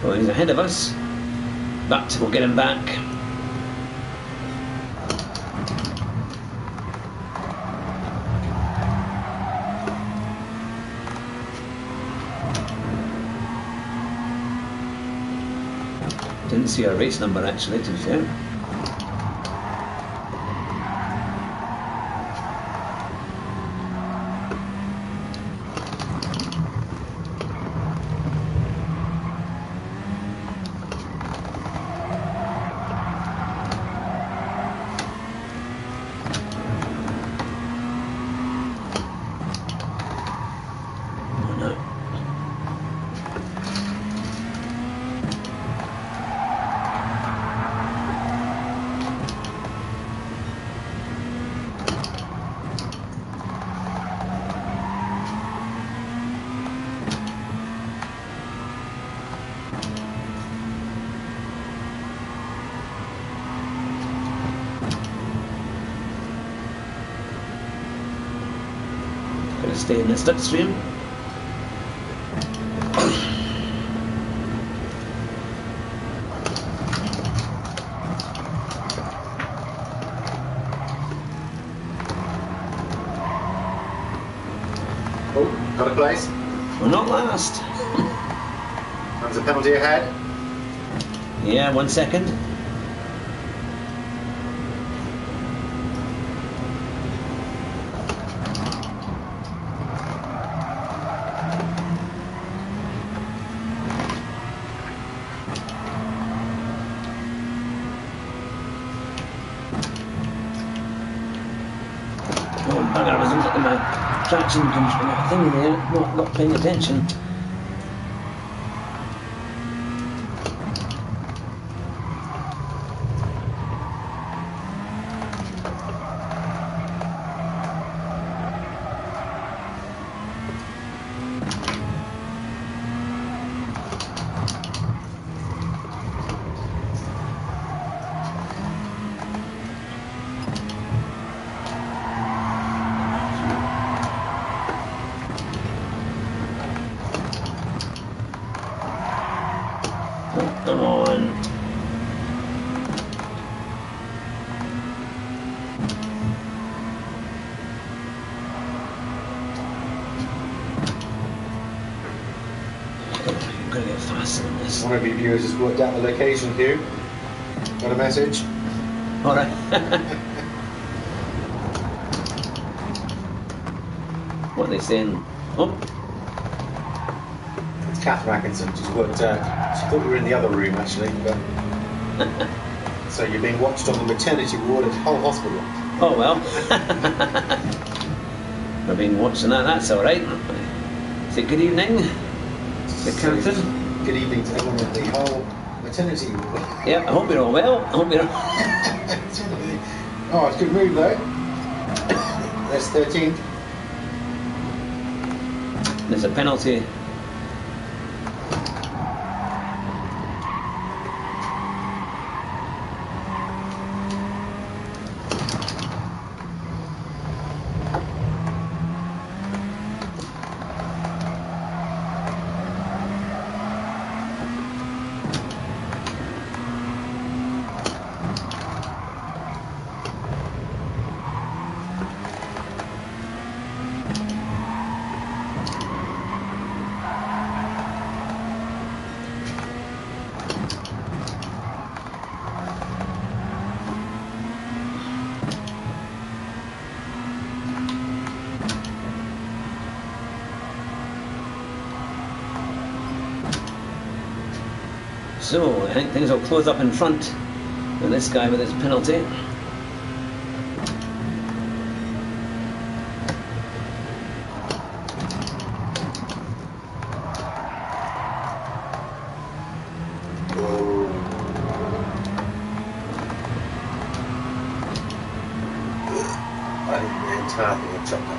Well, he's ahead of us, but we'll get him back. Didn't see our race number actually, to be fair. stay in the slipstream.
Oh, got a place.
We're not last.
There's a penalty ahead.
Yeah, 1 second. Oh, bugger, I was looking at my traction control thing there, not paying attention. Come on. I'm gonna get faster than this.
One of your viewers has worked out the location, Hugh. Got a message?
Alright. What are they saying? Oh,
It's Catherine Atkinson, just worked out. She thought we were in the other room actually, but so you're being watched on the maternity ward at Hull Hospital.
oh well. We've been watching that, that's alright. Say good evening, the Catherine.
Good evening to everyone at the Hull maternity ward.
Yeah, I hope you're all well. I hope you're all...
Oh, it's a good move though. There's 13.
There's a penalty. So, I think things will close up in front of this guy with his penalty.
I think the entire thing had chopped up.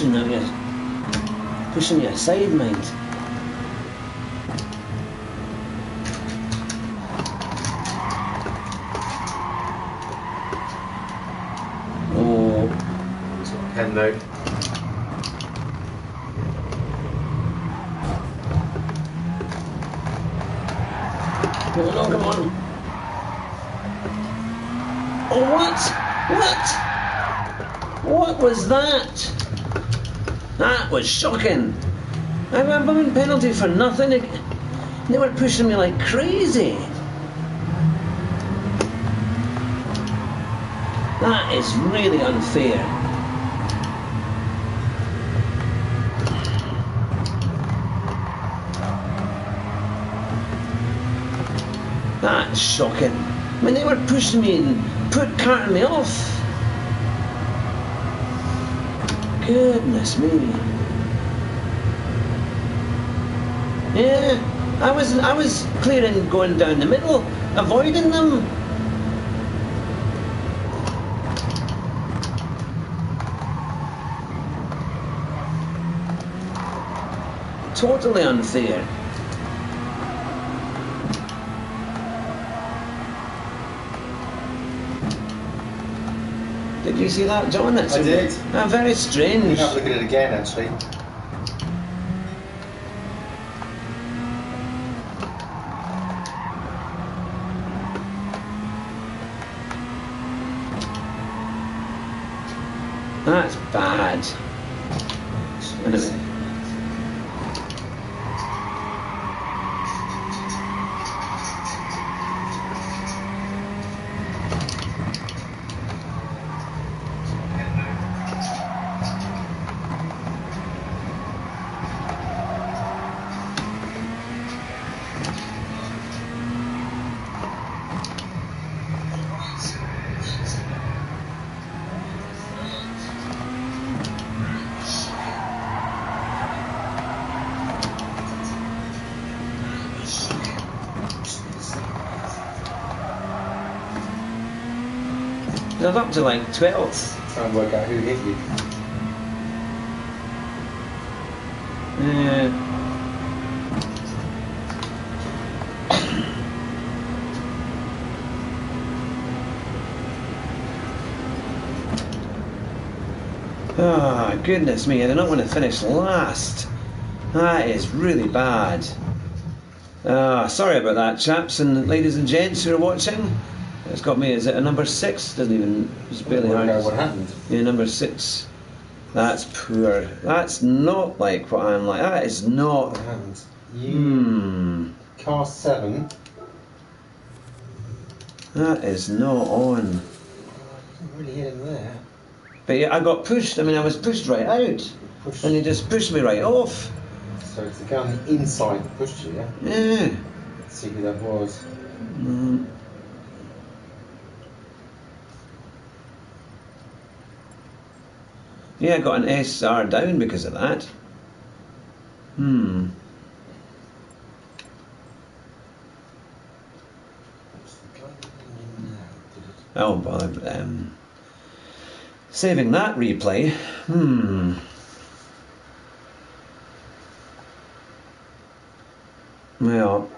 They're pushing you aside, mind. Oh,
He's got a pen though.
come on. Oh, what was that? That was shocking. I'm in penalty for nothing. They were pushing me like crazy. That is really unfair. That's shocking. I mean, they were pushing me and carting me off. Goodness me. Yeah, I was clearing, going down the middle, avoiding them. totally unfair. Did you see that, John? It's
I did.
Very
You
strange.
can have a look at it again, actually.
That's bad. Anyway. I was up to like 12th.
Try and work out who hit you.
Yeah. Oh, goodness me, I do not want to finish last. That is really bad. Sorry about that, chaps and ladies and gents who are watching. It's got me, is it a number 6? Doesn't even, it's barely
I don't know
hard.
what happened.
Yeah, number 6. That's poor. That's not like what I'm like. That is not.
What happened? You car 7.
That is not on.
Didn't really hit him there.
But yeah, I got pushed. I mean, I was pushed right out.
Pushed.
And he just pushed me right off.
So it's the guy on the inside that pushed you, yeah?
Yeah.
Let's see who that was.
Mm. Yeah, I got an SR down because of that. Oh, bother. Saving that replay. Well,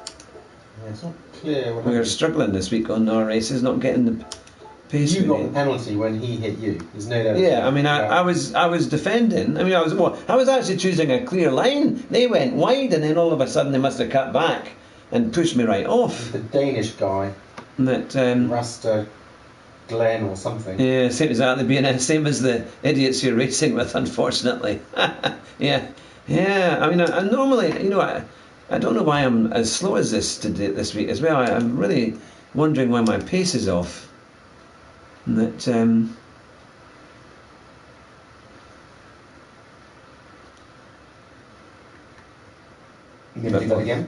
Yeah, it's not clear what
we were
happened.
struggling this week on our races, not getting the pace.
You
we
got the
need.
penalty when he hit you. There's no doubt.
Yeah, I mean, I was defending. I mean, I was actually choosing a clear line. They went wide, and then all of a sudden they must have cut back and pushed me right off.
The Danish guy,
And that
Rasta Glenn or something.
yeah, same exactly being same as the idiots you're racing with, unfortunately. yeah. I mean, I normally, I don't know why I'm as slow as this week as well. I'm really wondering why my pace is off. And that
You gonna do that again?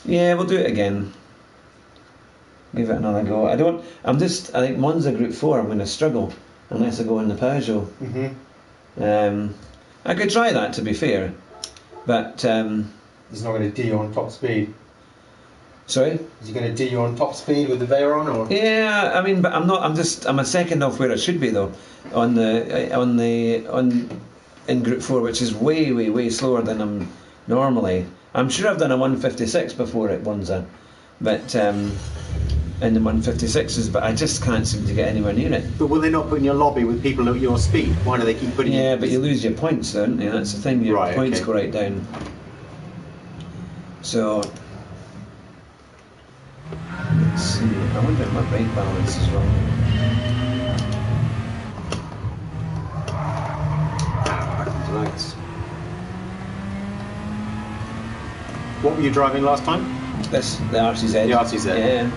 yeah, we'll do it again. Give it another go. I think Monza Group 4 I'm going to struggle unless I go in the Peugeot. I could try that, to be fair, but
He's not going to do you on top speed.
sorry.
Is he going to do you on top speed with the Veyron or?
Yeah, I mean, but I'm not. I'm a second off where I should be though, in Group 4, which is way slower than I'm normally. I'm sure I've done a 156 before at Monza, but in the 156s, but I just can't seem to get anywhere near it.
But will they not put in your lobby with people at your speed? Why do they keep putting
Yeah,
you?
but you lose your points, don't you? That's the thing. Your
Right,
points
okay.
go right down. So let's see. I wonder if my brake balance is wrong.
Right. What were you driving last time?
The RCZ.
The RCZ.
Yeah.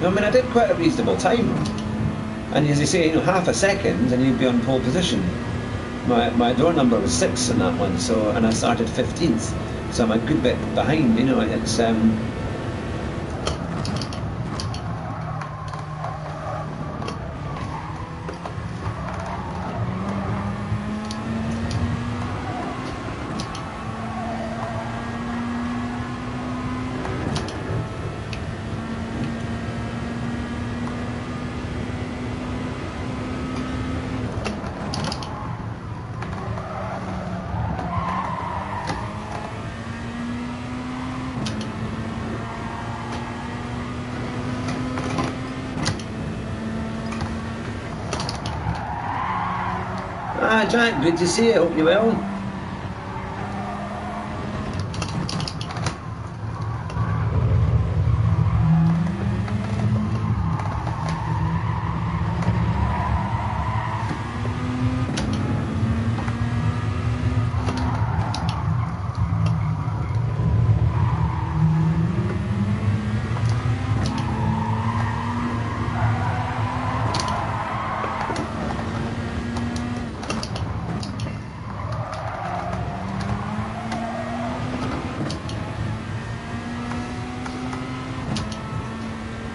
No, I mean, I did quite a reasonable time. And as you say, half a second and you'd be on pole position. My door number was 6 in that one, and I started 15th. So I'm a good bit behind, it's Hi Jack, good to see you, hope you're well.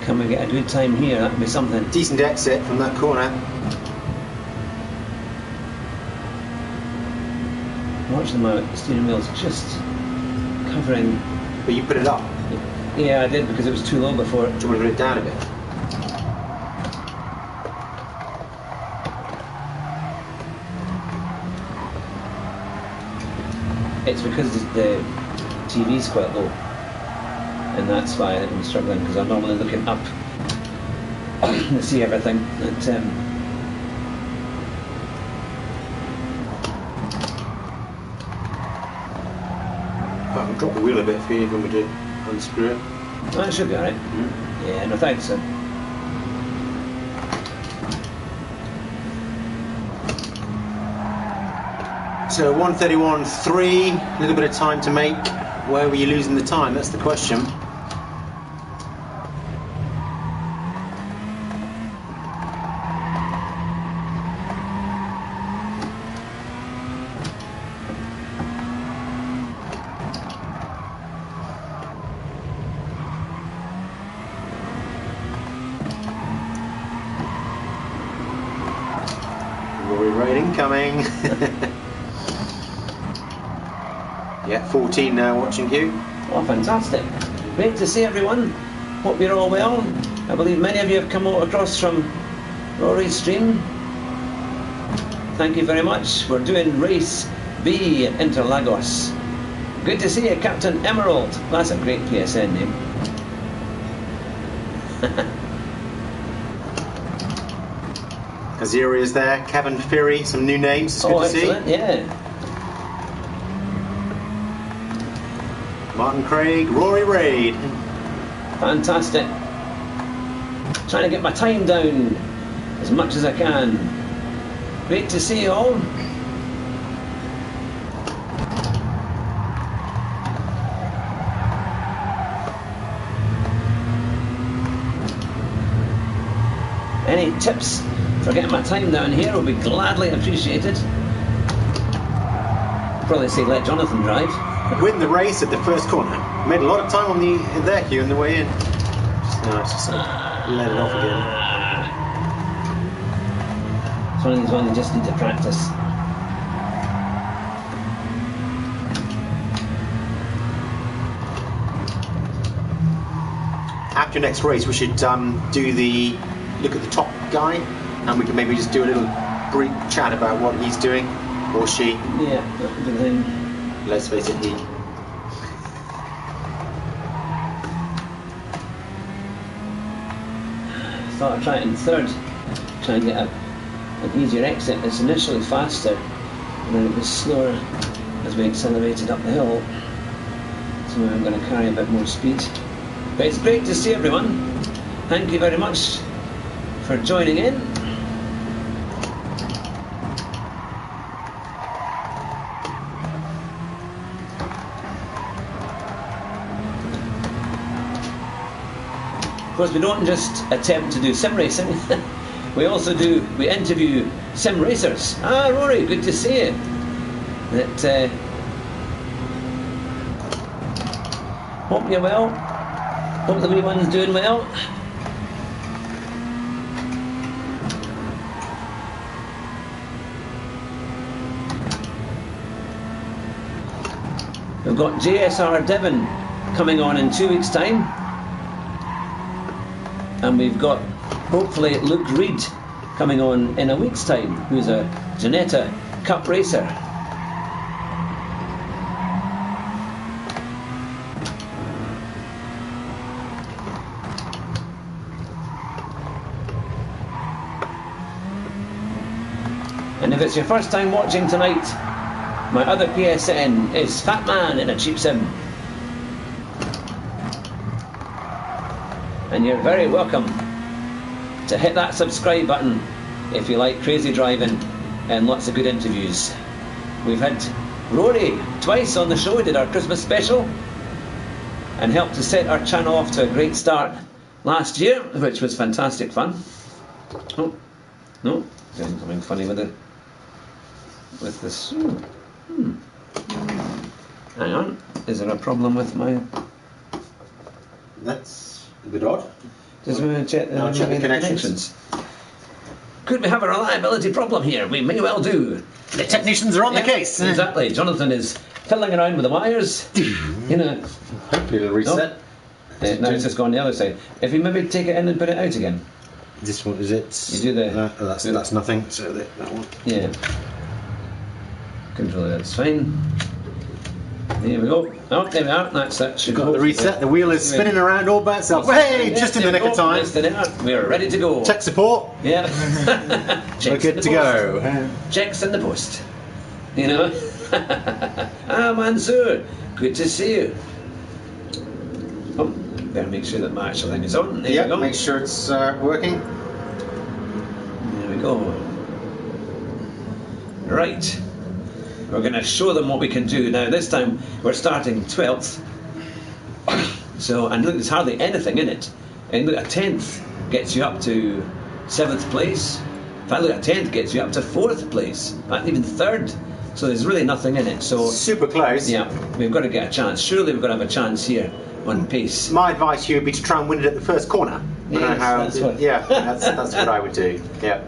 Can we get a good time here? That would be something.
Decent exit from that corner.
Watch them out, the steering wheel's just covering.
But you put it up.
Yeah, I did because it was too low before.
Do you want to put it down a bit?
It's because the TV's quite low. And that's why I'm struggling, because I'm normally looking up to see everything. But,
I'll drop the wheel a bit for you when we do unscrew it.
that should be alright. Yeah, no thanks.
So 1:31.3, a little bit of time to make. Where were you losing the time? That's the question. Rory Raid incoming. Yeah, 14 now watching you.
Oh, fantastic. Great to see everyone. Hope you're all well. I believe many of you have come across from Rory's stream. Thank you very much. We're doing race B at Interlagos. Good to see you, Captain Emerald. That's a great PSN name.
Aziri is there, Kevin Fury, some new names. It's good to
excellent.
see.
Yeah.
Martin Craig, Rory Raid.
Fantastic. Trying to get my time down as much as I can. Great to see you all. Any tips for getting my time down here will be gladly appreciated. Probably say let Jonathan drive.
Win the race at the first corner. Made a lot of time on their queue on the way in. Just sort of let it off again.
It's one of these ones you just need to practice.
After your next race, we should do the look at the top guy, and we can maybe just do a little brief chat about what he's doing, or she.
Yeah, that would be the thing.
Let's face it, he.
Thought I'd try it in third, try and get an easier exit. It's initially faster, and then it was slower as we accelerated up the hill. So I'm going to carry a bit more speed. But it's great to see everyone. Thank you very much for joining in. Of course, we don't just attempt to do sim racing. we interview sim racers. Ah, Rory, good to see you. Hope you're well. Hope the wee one's doing well. We've got JSR Devon coming on in 2 weeks' time. And we've got, hopefully, Luke Reed coming on in a week's time, who's a Ginetta Cup racer. And if it's your first time watching tonight, my other PSN is Fat Man in a Cheap Sim. And you're very welcome to hit that subscribe button if you like crazy driving and lots of good interviews. We've had Rory twice on the show. We did our Christmas special and helped to set our channel off to a great start last year, which was fantastic fun. Oh, no, doing something funny with this. Hang on, is there a problem with my...
That's a bit odd.
Just going to check
the connections.
Could we have a reliability problem here? We may well do.
The technicians are on the case.
Exactly. Jonathan is fiddling around with the wires. You know.
Hopefully it'll reset.
No? Now it's just gone the other side. If you maybe take it in and put it out again.
This one is it.
You do the.
That's nothing. So that one.
Yeah. Control that's fine. There we go. Oh, there we are. That's that.
You've got the reset. The wheel is spinning around all by itself. Hey, just in the nick of time.
We're ready to go.
Tech support.
Yeah.
We're good to go.
Checks in the post. You know. Ah, Mansoor. Good to see you. Oh, better make sure that my actual thing is on. There we go.
Make sure it's working.
There we go. Right. We're going to show them what we can do. Now, this time we're starting 12th. So, and look, there's hardly anything in it. And look, a 10th gets you up to 7th place. In fact, look, a 10th gets you up to 4th place. And even 3rd. So there's really nothing in it. So
super close.
Yeah, we've got to get a chance. Surely we've got to have a chance here on pace.
My advice here would be to try and win it at the first corner.
Yes,
that's what I would do. Yeah.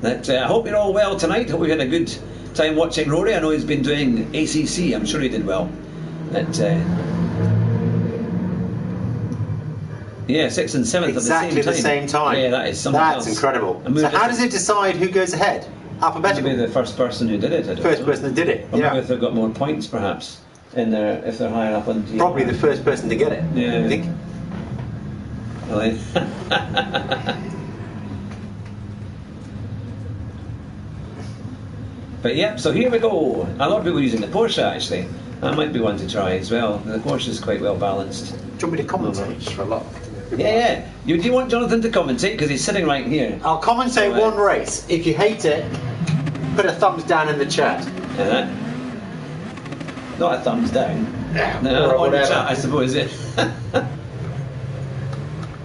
I hope you're all well tonight. Hope we had a good time watching Rory. I know he's been doing ACC. I'm sure he did well. Yeah, 6th and 7th
exactly
at the
same time.
Yeah, that is something else.
That's incredible. So how does it decide who goes ahead? Alphabetical?
Maybe the first person who did it.
First person that did it.
Or maybe if they've got more points, perhaps, in their, if they're higher up on.
Probably the first person to get it.
Yeah.
I think.
Really? But yeah, so here we go. A lot of people using the Porsche actually. That might be one to try as well. The Porsche is quite well balanced.
Do you want me to commentate for a lot?
Yeah. Do you want Jonathan to commentate? Because he's sitting right here.
I'll commentate one race. If you hate it, put a thumbs down in the chat.
Not a thumbs down.
No,
on the chat, I suppose.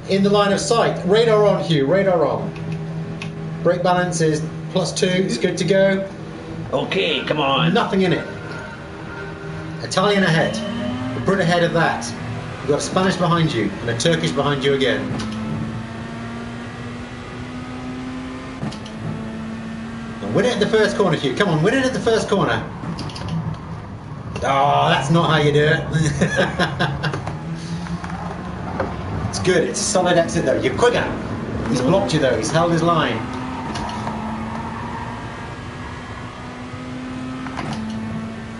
In the line of sight. Radar on, Hugh. Radar on. Brake balance is +2. It's good to go.
Okay, come on.
Nothing in it. Italian ahead. A Brit ahead of that. You've got a Spanish behind you and a Turkish behind you again. And win it at the first corner, Hugh. Come on, win it at the first corner. Oh, that's not how you do it. It's good. It's a solid exit though. You're quicker. He's blocked you though. He's held his line.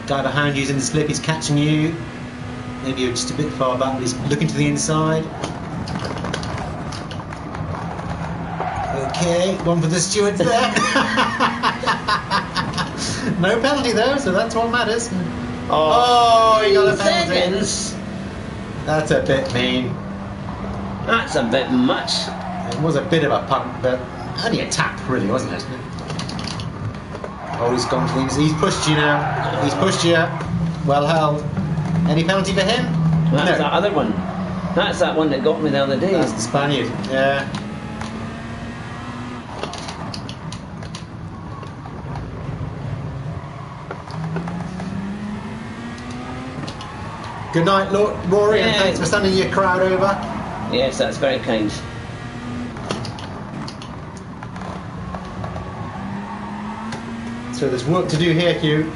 Guy behind you's in the slip, he's catching you. Maybe you're just a bit far back, but he's looking to the inside. Okay, one for the stewards there. No penalty though, so that's what matters. Oh, you got a penalty.
Seconds.
That's a bit mean.
That's a bit much.
It was a bit of a punt, but only a tap, really, wasn't it? Oh, he's gone for things. He's pushed you now. He's pushed you. Well held. Any penalty for him?
That's
No.
that other one. That's that one that got me the other day.
That's the Spaniard. Yeah. Good night, Rory, and
Yeah.
thanks for sending your crowd over.
Yes, that's very kind.
So there's work to do here, Hugh.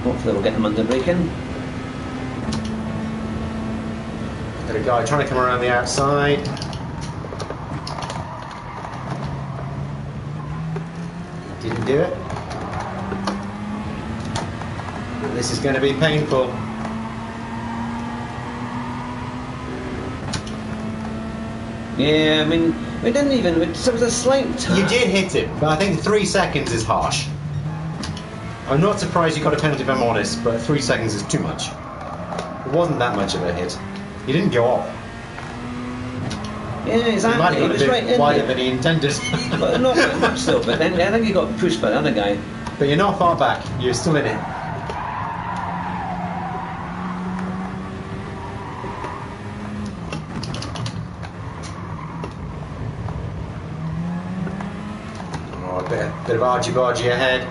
Hopefully we'll get them under braking.
Got a guy trying to come around the outside. Didn't do it. This is going to be painful.
Yeah, I mean, we didn't even. There was a slight.
You did hit him, but I think 3 seconds is harsh. I'm not surprised you got a penalty if I'm honest, but 3 seconds is too much. It wasn't that much of a hit. He didn't go off.
Yeah, exactly.
He
He was right in
wider
there.
than he intended.
But not very much though. But then I think he got pushed by the other guy.
But you're not far back. You're still in it. Oh, a bit of argy-bargy ahead.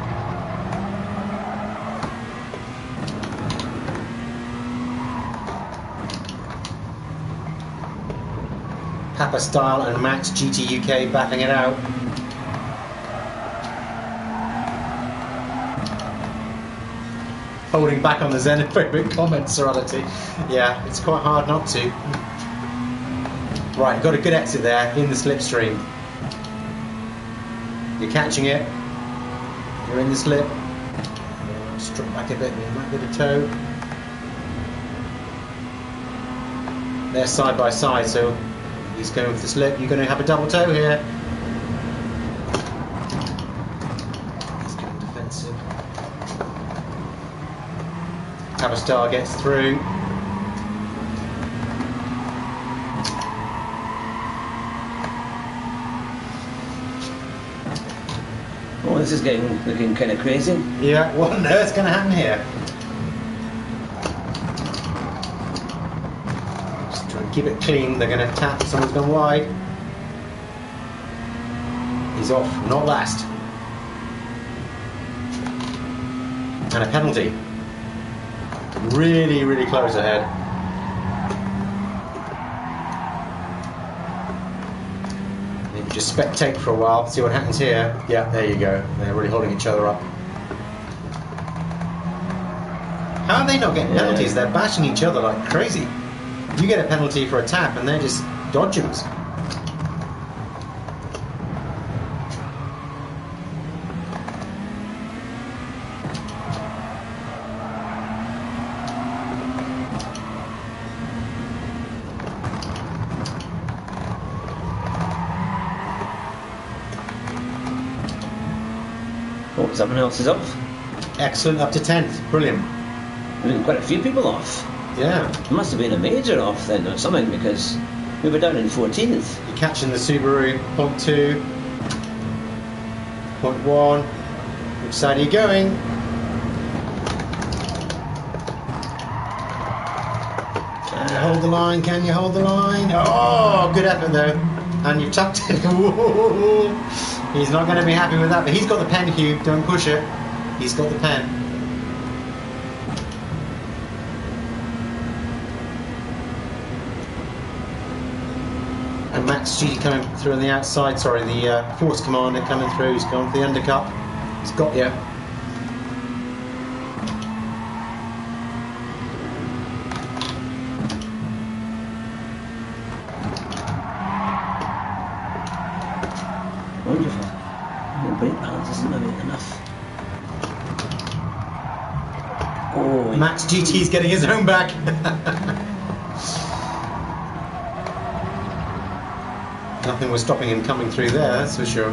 Papa Style and Max GT UK battling it out. Holding back on the xenophobic comments, Serenity. Yeah, it's quite hard not to. Right, got a good exit there in the slipstream. You're catching it. You're in the slip. Struck back a bit, you might get a toe. They're side by side, so he's going with the slip. You're going to have a double toe here. He's going defensive. Tabastar gets through.
Oh, this is looking kind of crazy.
Yeah, what on earth's going to happen here? Just try and keep it clean. They're going to tap. Someone's gone wide. He's off. Not last. And a penalty. Really, really close ahead. Maybe just spectate for a while, see what happens here. Yeah, there you go. They're really holding each other up. How are they not getting penalties? They're bashing each other like crazy. You get a penalty for a tap and they're just dodging us.
Oh, someone else is off.
Excellent, up to 10th. Brilliant.
There's been quite a few people off.
Yeah.
It must have been a major off then or something because we were down in 14th.
You're catching the Subaru. Point 2. Point 1. Which side are you going? Can you hold the line? Can you hold the line? Oh, good effort though. And you've tucked it. Whoa. He's not going to be happy with that, but he's got the pen, Hugh. Don't push it. He's got the pen. And Max G coming through on the outside. Sorry, the Force Commander coming through. He's gone for the undercut. He's got you.
Wonderful. The brake balance isn't maybe enough. Oh,
Max GT's getting his own back. Nothing was stopping him coming through there, that's for sure.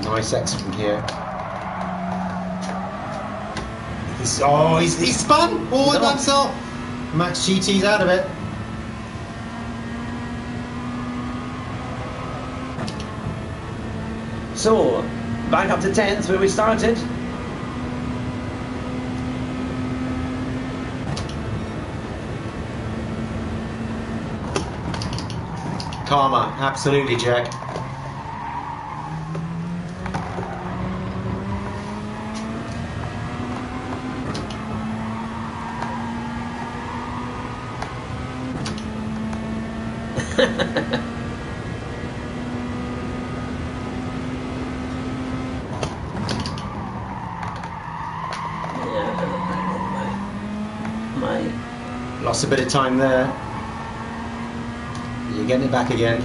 Nice exit from here. He's spun all by himself. Max GT's out of it.
so back up to 10th where we started.
Karma, absolutely, Jack. Lost a bit of time there. You're getting it back again.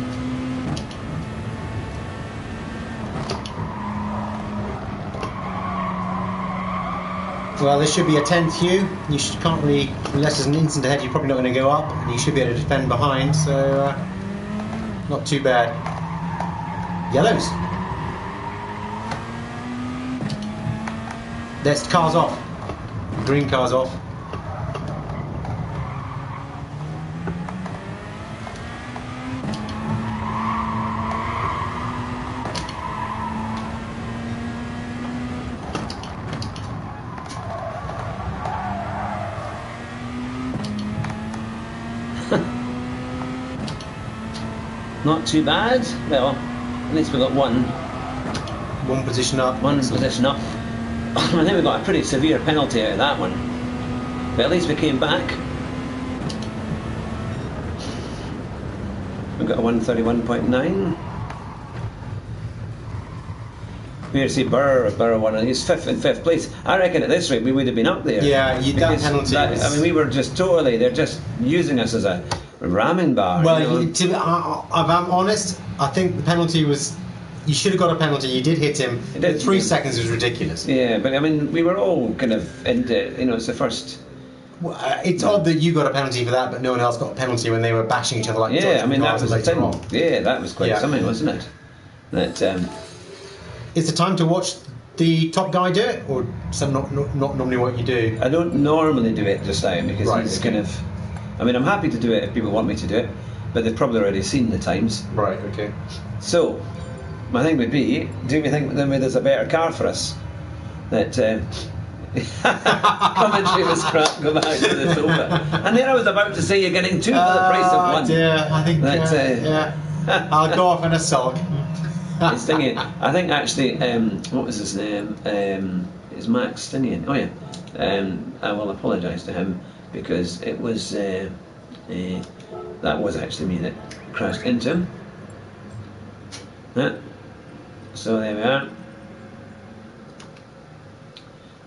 Well, this should be a 10th Hugh. You can't really, unless there's an instant ahead, you're probably not going to go up, and you should be able to defend behind, so not too bad. Yellows. There's cars off. Green car's off.
Not too bad. Well, at least we got one.
One position up.
One position up. I think we got a pretty severe penalty out of that one. But at least we came back. We've got a 131.9. We see Burr won, and he's fifth place. I reckon at this rate we would have been up there.
Yeah, that penalty.
I mean, we were just totally. They're just using us as a ramen bar.
Well, if I'm honest, I think the penalty was. You should have got a penalty. You did hit him.
Did,
3 seconds was ridiculous.
Yeah, but I mean, we were all kind of into. It's the first.
Well, it's odd that you got a penalty for that, but no one else got a penalty when they were bashing each other like.
Yeah, I mean that was the thing.
On.
Yeah, that was quite something, wasn't it? That.
Is it time to watch the top guy do it, or is that not normally what you do?
I don't normally do it just now because he's kind of. I mean, I'm happy to do it if people want me to do it, but they've probably already seen the times.
Right. Okay.
So, my thing would be: do we think that there's a better car for us? That commentary was crap. Go back to the sofa. And then I was about to say you're getting two for the price of one.
Yeah, I think. I'll go off in a sulk.
It's thingy. I think actually, what was his name? It's Max Stinian. Oh yeah. I will apologise to him because it was that was actually me that crashed into him. So there we are.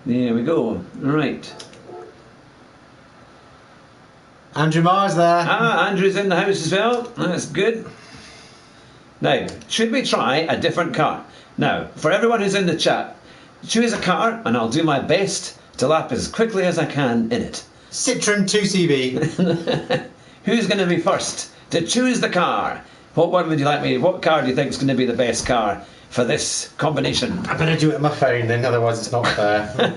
There we go. Right.
Andrew Marr's there.
Andrew's in the house as well. That's good. Now, should we try a different car? Now, for everyone who's in the chat, choose a car and I'll do my best to lap as quickly as I can in it.
Citroen 2CV.
Who's going to be first to choose the car? What one would you like me? What car do you think is going to be the best car for this combination?
I better do it on my phone then, otherwise it's not fair.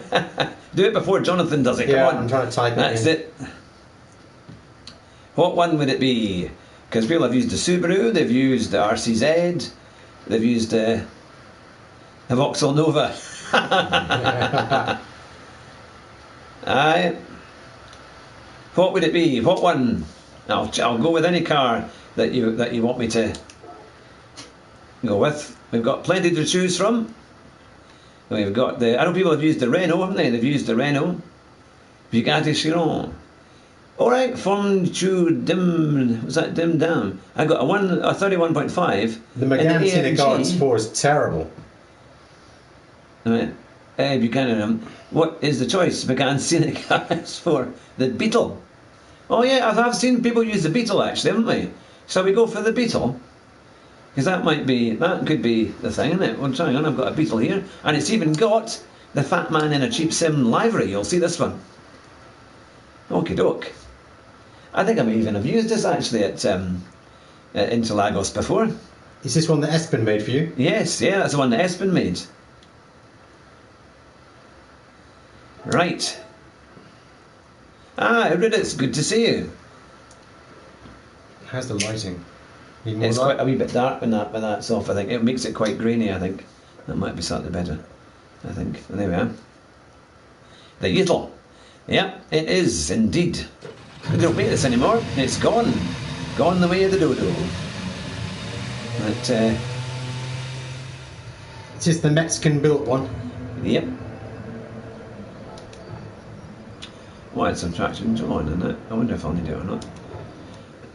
Do it before Jonathan does it.
Yeah,
come on.
I'm trying to type it in.
That's it. What one would it be? Because people have used the Subaru, they've used the RCZ, they've used the Vauxhall Nova. Aye. What would it be? What one? I'll go with any car that you want me to go with. We've got plenty to choose from. We've got I know people have used the Renault, haven't they? They've used the Renault. Bugatti Chiron. Alright, was that dim down? I got a 31.5.
The Megane Scenic R4 is terrible.
Buchanan, what is the choice? Megane Scenic R4. The Beetle. Oh yeah, I've seen people use the Beetle actually, haven't they? Shall we go for the Beetle? Because that could be the thing, isn't it? Well, hang on, I've got a Beetle here. And it's even got the Fat Man in a Cheap Sim livery. You'll see this one. Okie doke. I think I may even have used this actually at Interlagos before.
Is this one that Espen made for you?
Yes, yeah, that's the one that Espen made. Right. It's good to see you.
How's the lighting?
It's quite a wee bit dark when that's off, I think. It makes it quite grainy, I think. That might be slightly better, I think. And there we are. The Yittle. Yeah, it is indeed. We don't make this anymore. It's gone. Gone the way of the dodo. But,
it's just the Mexican built one.
Yep. Wide subtraction on, isn't it? I wonder if I'll need it or not.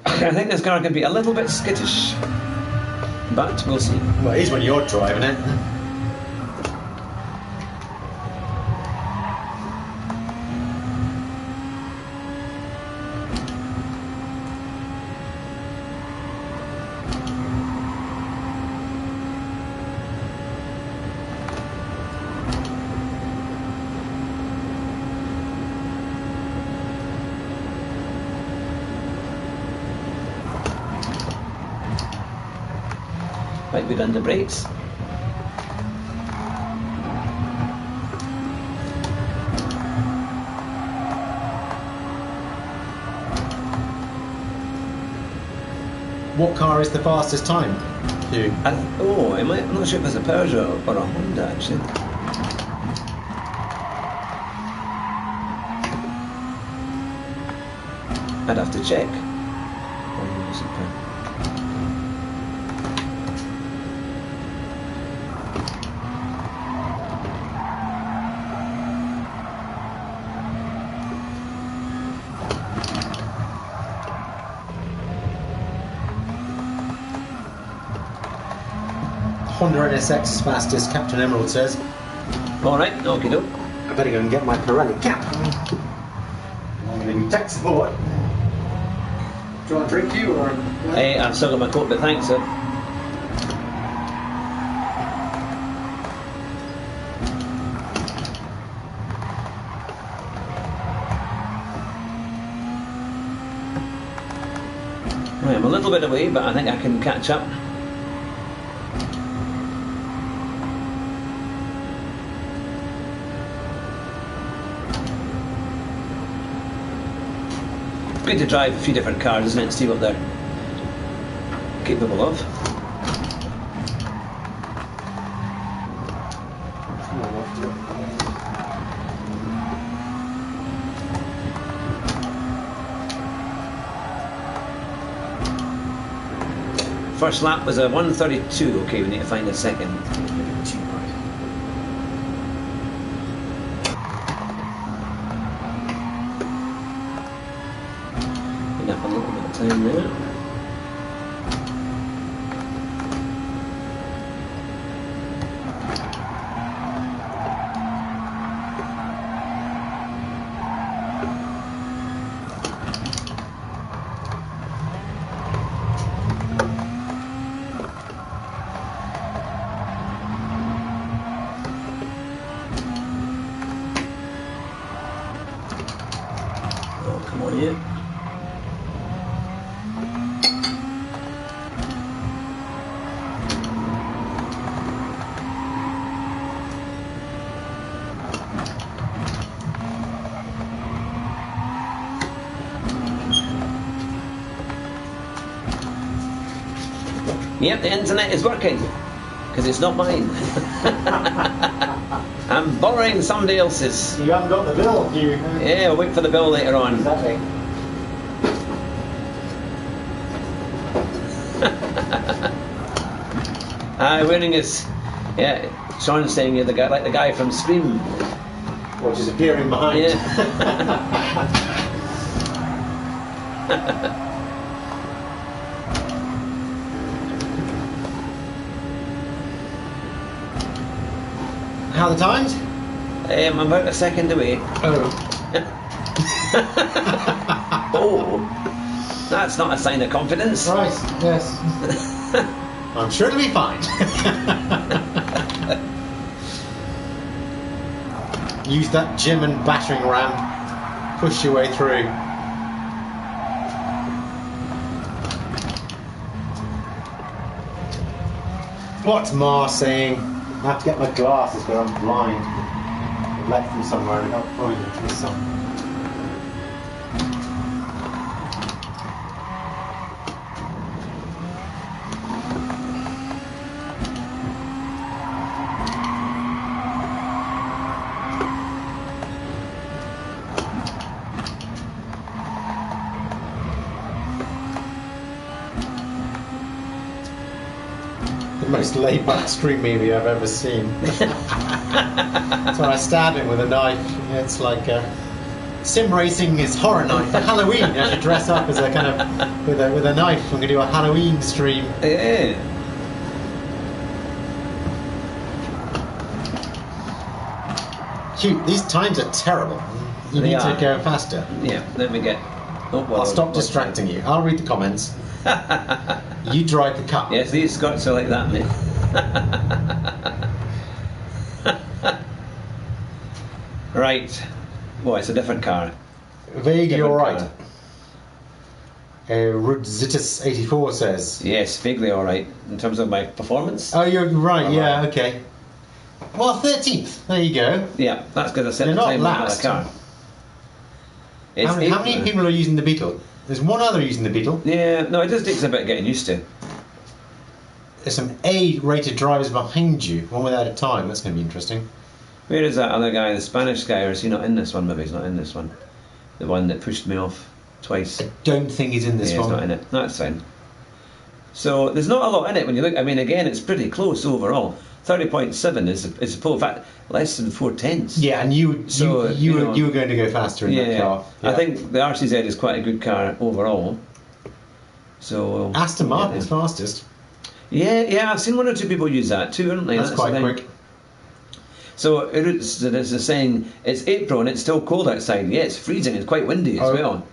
I think this car can be a little bit skittish. But we'll see.
Well, it is when you're driving it.
Right, we've done the brakes.
What car is the fastest time? Hugh?
I'm not sure if it's a Peugeot or a Honda actually. I'd have to check.
Honda NSX is fastest, Captain Emerald says.
Alright, okie doke.
I better go and get my Pirelli cap. I'm going to be tech support. Do you want a drink, you or?
Hey, I've still got my coat, but thanks, sir. Right, I'm a little bit away, but I think I can catch up. Good to drive a few different cars, isn't it, and see what they're capable of. First lap was a 1:32. Okay, we need to find a second. Enough a little bit of time there. Oh, come on, yeah. Yep, the internet is working, because it's not mine. I'm borrowing somebody else's.
You haven't got the bill, Hugh.
Yeah, I'll wait for the bill later on.
Exactly.
Wearing his, yeah, Sean's saying you're the guy, like the guy from Scream.
Which is appearing behind.
Yeah.
How are the times?
I'm about a second away.
Oh.
Oh, that's not a sign of confidence.
Right, yes. I'm sure it'll be fine. Use that gym and battering ram. Push your way through. What's Ma saying? I have to get my glasses because I'm blind. I've left them somewhere and I can't find them. There's some. The most laid-back street movie I've ever seen. So I stab him with a knife. It's like sim racing is horror night for Halloween. I should dress up as a kind of with a knife. I'm going to do a Halloween stream.
Yeah.
Hugh, these times are terrible. You
They
need
are.
to go faster.
Yeah, let me get. Oh, well,
I'll stop distracting you. I'll read the comments. You drive the car.
Yes, these Scots are like that, mate. Right. Well, it's a different car.
Vaguely
Different
alright.
car.
Rudzitus 84 says.
Yes, vaguely all right in terms of my performance.
Oh, you're right.
All
Yeah.
right.
Okay. Well, 13th. There you go.
Yeah, that's because I set
You're
the
not
time on
last.
the car.
How many
April.
people are using the Beetle? There's one other using the Beetle.
Yeah, no, it just takes a bit of getting used to.
There's some A-rated drivers behind you, one without a time. That's going to be interesting.
Where is that other guy, the Spanish guy, or is he not in this one? Maybe he's not in this one. The one that pushed me off twice.
I don't think he's in this
Yeah,
one.
he's not in it. That's fine. So there's not a lot in it when you look. I mean, again, it's pretty close overall. 30.7 is a pull. In fact, less than 4/10.
Yeah, and you
know,
were going to go faster in that car.
I think the RCZ is quite a good car overall. So
Aston Martin's fastest.
Yeah, I've seen one or two people use that too, haven't they?
That's quite
the thing.
quick.
So it's saying it's April and it's still cold outside. Yeah, it's freezing. It's quite windy as well.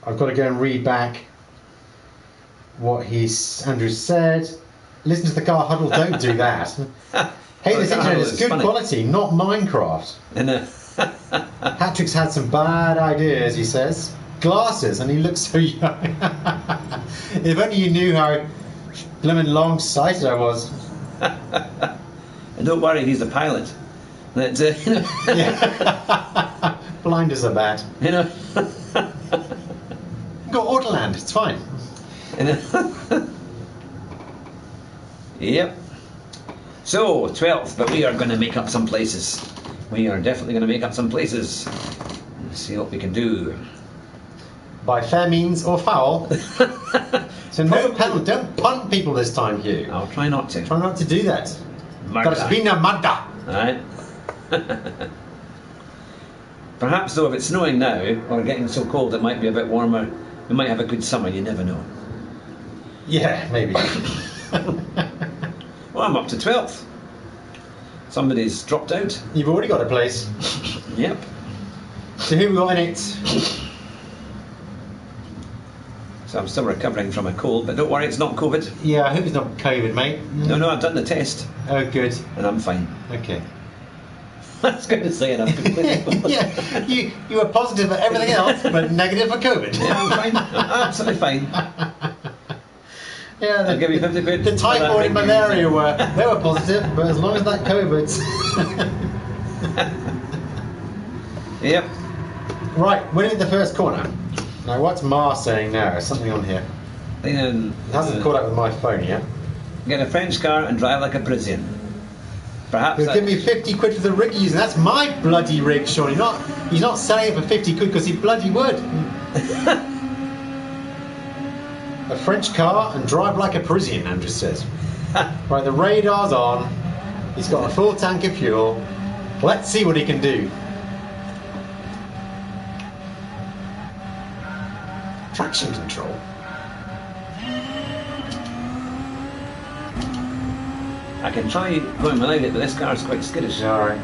I've got to go and read back what Andrew said. Listen to the car huddle. Don't do that. Hey, this internet is good quality, not Minecraft. Patrick's had some bad ideas, he says. Glasses, and he looks so young. If only you knew how blooming long-sighted I was.
And don't worry, he's a pilot. That,
Yeah. Blinders are bad.
you know.
Got Autoland, it's fine.
Yep. So 12th, but we are going to make up some places. We are definitely going to make up some places. Let's see what we can do.
By fair means or foul. So no penalty. Don't punt people this time, Hugh.
I'll try not to.
Try not to do that. Carabina Magda.
Alright. Perhaps though, if it's snowing now or getting so cold it might be a bit warmer, we might have a good summer, you never know.
Yeah, maybe.
Well, I'm up to 12th. Somebody's dropped out.
You've already got a place.
Yep.
So who we got in it?
So I'm still recovering from a cold, but don't worry, it's not COVID.
Yeah, I hope it's not COVID, mate.
No, I've done the test
Oh, good.
and I'm fine.
Okay.
I was going to say it. I'm completely
Yeah, you were positive for everything else, but negative for COVID.
Yeah, I'm fine. I'm absolutely fine.
Yeah,
I'll give you 50 quid.
The
for
typhoid and
that.
malaria they were positive, but as long as that COVID's.
Yep.
Right, winning the first corner. Now, what's Mar saying now? Something on here.
Then,
It hasn't caught up with my phone yet.
get a French car and drive like a Parisian. Perhaps
He'll give me 50 quid for the rig he's using. That's my bloody rig, Sean. He's not selling it for 50 quid because he bloody would. A French car and drive like a Parisian, Andrew says. Right, the radar's on. He's got a full tank of fuel. Let's see what he can do. Traction control.
I can try going without it, but this car's quite skittish.
Alright.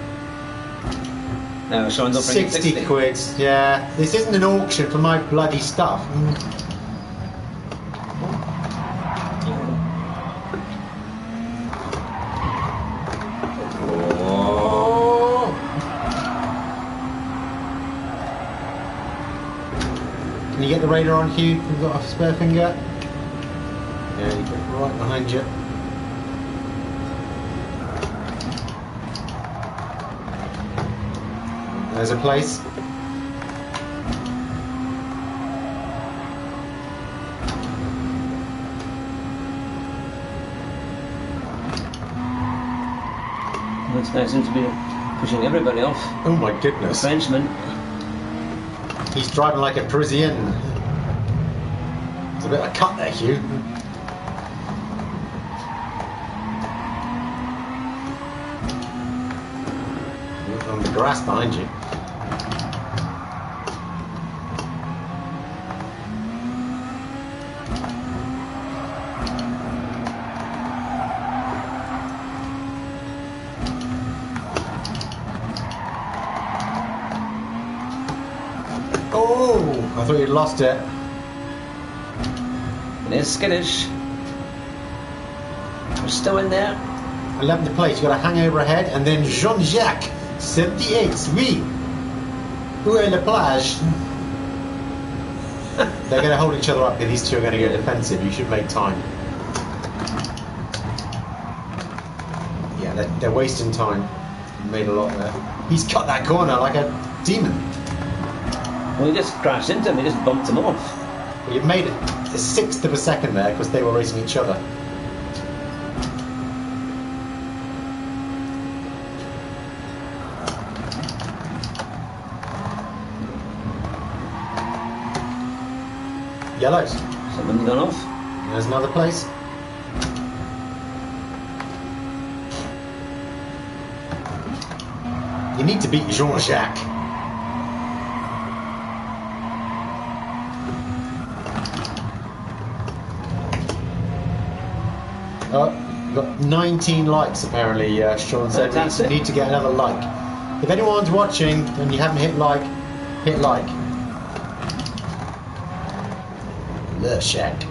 Now, Sean's offering
60 quid. Yeah. This isn't an auction for my bloody stuff. Can you get the radar on, Hugh? You've got a spare finger? Yeah, you've got it right behind you. There's a place.
This guy seems to be pushing everybody off.
Oh my
The
goodness.
Frenchman.
He's driving like a Parisian. There's a bit of a cut there, Hugh. On the grass behind you. Oh, I thought you'd lost it.
It is skittish. We're still in there.
11th place, you've got a hangover ahead, and then Jean-Jacques, 78, oui. Où est la plage? They're going to hold each other up, and these two are going to go defensive. You should make time. Yeah, they're wasting time. Made a lot there. He's cut that corner like a demon.
Well, he just crashed into him, he just bumped him off.
Well, you've made it a sixth of a second there because they were racing each other. Yellows.
Someone's gone off.
There's another place. You need to beat Jean-Jacques. Oh, you've got 19 likes apparently, Sean said.
Fantastic.
You need to get another like. If anyone's watching and you haven't hit like, hit like. Le Shack.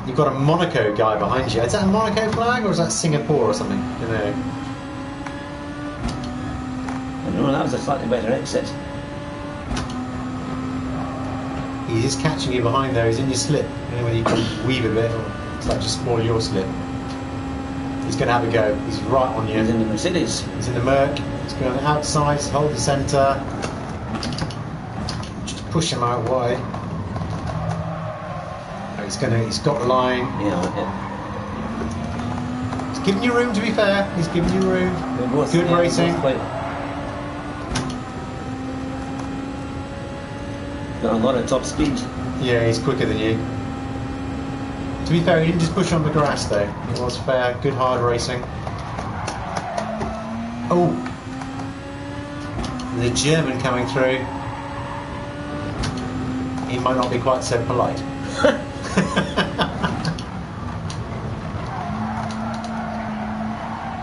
You've got a Monaco guy behind you. Is that a Monaco flag or is that Singapore or something? You know.
I don't know, that was a slightly better exit.
He is catching you behind there. He's in your slip. You know, whether you can weave a bit or it's like just spoil your slip. He's going to have a go. He's right on you.
He's in the Mercedes.
He's in the Merc. He's going outside. Hold the centre. Just push him out wide. He's got the line.
Yeah.
He's giving you room, to be fair. He's giving you room. Good racing.
Got a lot of top speed.
Yeah, he's quicker than you. To be fair, he didn't just push on the grass though. It was fair. Good hard racing. Oh. The German coming through. He might not be quite so polite.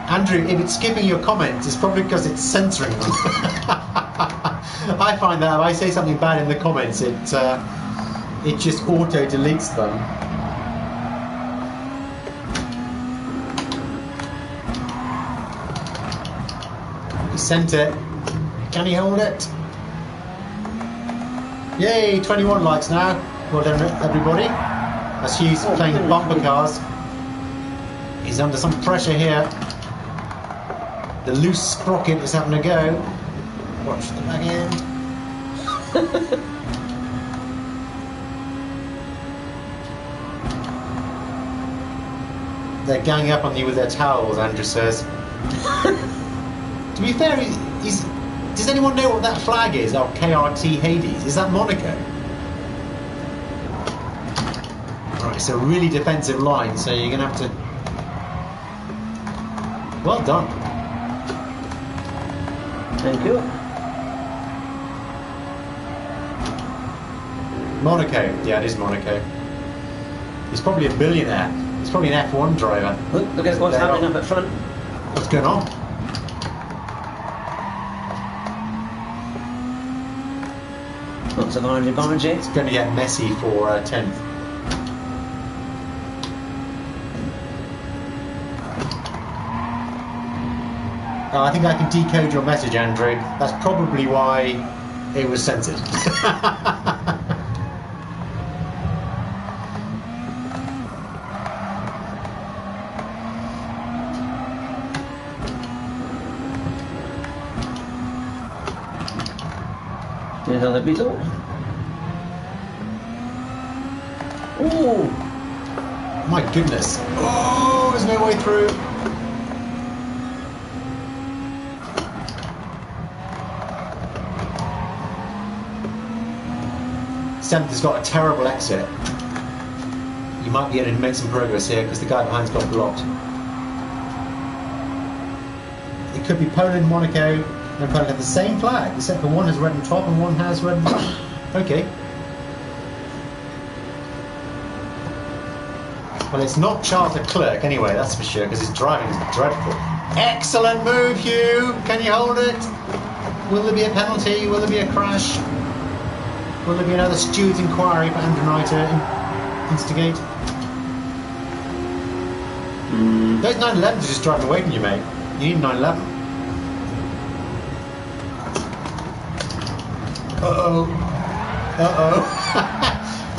Andrew, if it's skipping your comments, it's probably because it's censoring them. I find that if I say something bad in the comments, it just auto deletes them. He sent it. Can he hold it? Yay! 21 likes now. Well done, everybody. As Hugh's playing bumper cars. He's under some pressure here. The loose sprocket is having a go. Watch the back end. They're ganging up on you with their towels, Andrew says. To be fair, does anyone know what that flag is? Oh, KRT Hades. Is that Monaco? Right, it's a really defensive line, so you're going to have to... Well done.
Thank you.
Monaco. Yeah, it is Monaco. He's probably a billionaire. He's probably an F1 driver.
Look at what's happening up at front.
What's going on?
Lots of orange.
It's going to get messy for 10th. I think I can decode your message, Andrew. That's probably why it was censored.
There's another beetle. Oh!
My goodness. Oh, there's no way through. Seventh has got a terrible exit. You might be able to make some progress here because the guy behind's got blocked. It could be Poland, Monaco, and Poland have the same flag, except for one has red on top and one has red on bottom. Okay. Well, it's not Charles Leclerc anyway, that's for sure, because his driving is dreadful. Excellent move, Hugh! Can you hold it? Will there be a penalty? Will there be a crash? Will there be another steward's inquiry for Andrew Knight to instigate? Those 911s are just driving away from you, mate. You need 911.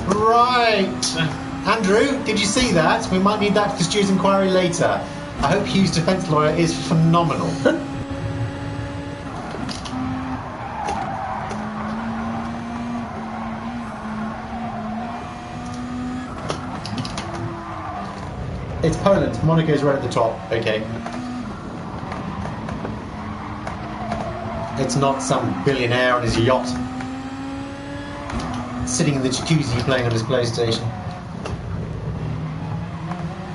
Right. Andrew, did you see that? We might need that for Stu's inquiry later. I hope Hugh's defence lawyer is phenomenal. It's Poland. Monaco's right at the top. Okay. It's not some billionaire on his yacht sitting in the jacuzzi playing on his PlayStation.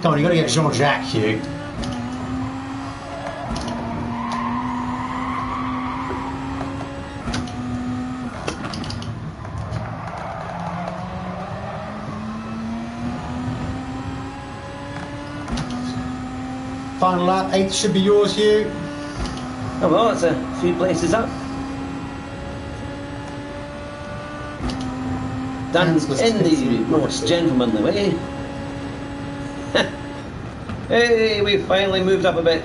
Come on, you gotta get Jean-Jacques, Hugh. Final lap, 8th should be yours, Hugh.
Oh well, it's a few places up. Done in the most gentlemanly way. Hey, we finally moved up a bit.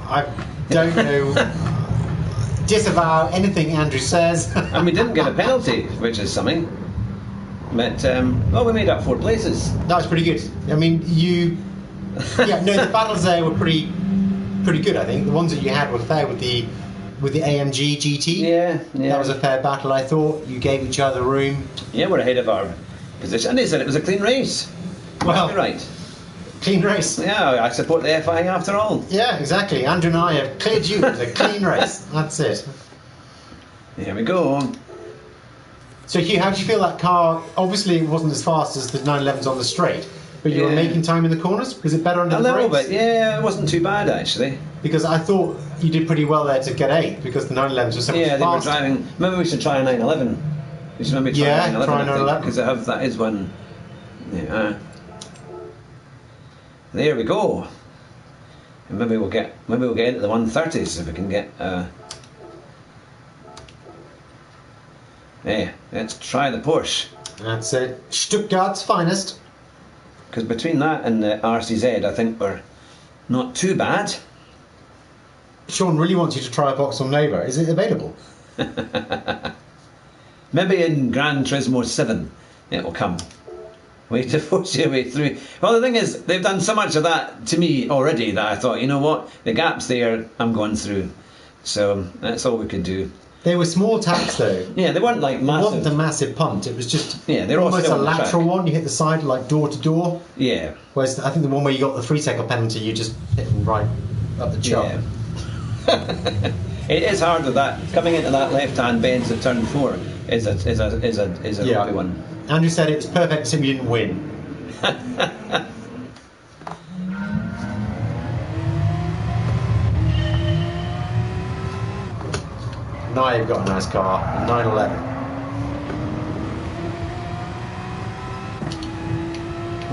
I don't know. Disavow anything Andrew says.
And we didn't get a penalty, which is something. But, well, we made up 4 places.
That was pretty good. I mean, yeah, no, the battles there were pretty good. I think the ones that you had were fair with the AMG GT.
Yeah.
That was a fair battle. I thought you gave each other room.
Yeah, we're ahead of our position. And they said it was a clean race.
Well,
Must be right.
Clean race.
Yeah, I support the FI after all.
Yeah, exactly. Andrew and I have cleared you. It was a clean race. That's it.
Here we go.
So Hugh, how did you feel that car? Obviously, it wasn't as fast as the 911s on the straight, but you were
Yeah.
making time in the corners. Was it better under
A
the
little
brakes?
bit, yeah, it wasn't too bad actually.
Because I thought you did pretty well there to get 8th, because the 911s were so
Yeah,
much
they were
faster.
driving. Maybe we should try a 911. We should maybe try
Yeah,
a 911.
try a 911.
Because that is one. Yeah. There we go. And maybe we'll get into the 130s if we can get. Yeah, let's try the Porsche.
That's it. Stuttgart's finest.
Because between that and the RCZ, I think we're not too bad.
Sean really wants you to try a Vauxhall Nova. Is it available?
Maybe in Gran Turismo 7 it will come. Way to force your way through. Well, the thing is, they've done so much of that to me already that I thought, you know what, the gap's there, I'm going through. So that's all we could do.
They were small taps though.
Yeah, they weren't like
It wasn't
massive.
a massive punt. It was just
Yeah, they're all
almost
still
a
on the track.
lateral one. You hit the side like door to door.
Yeah,
Whereas I think the one where you got the 3-second penalty, you just hit them right up the chop.
yeah. It is hard with that. Coming into that left-hand bend at turn 4 is a
Yeah.
rocky one.
Andrew said it was perfect except you didn't win. Now you've got a nice car, a 911.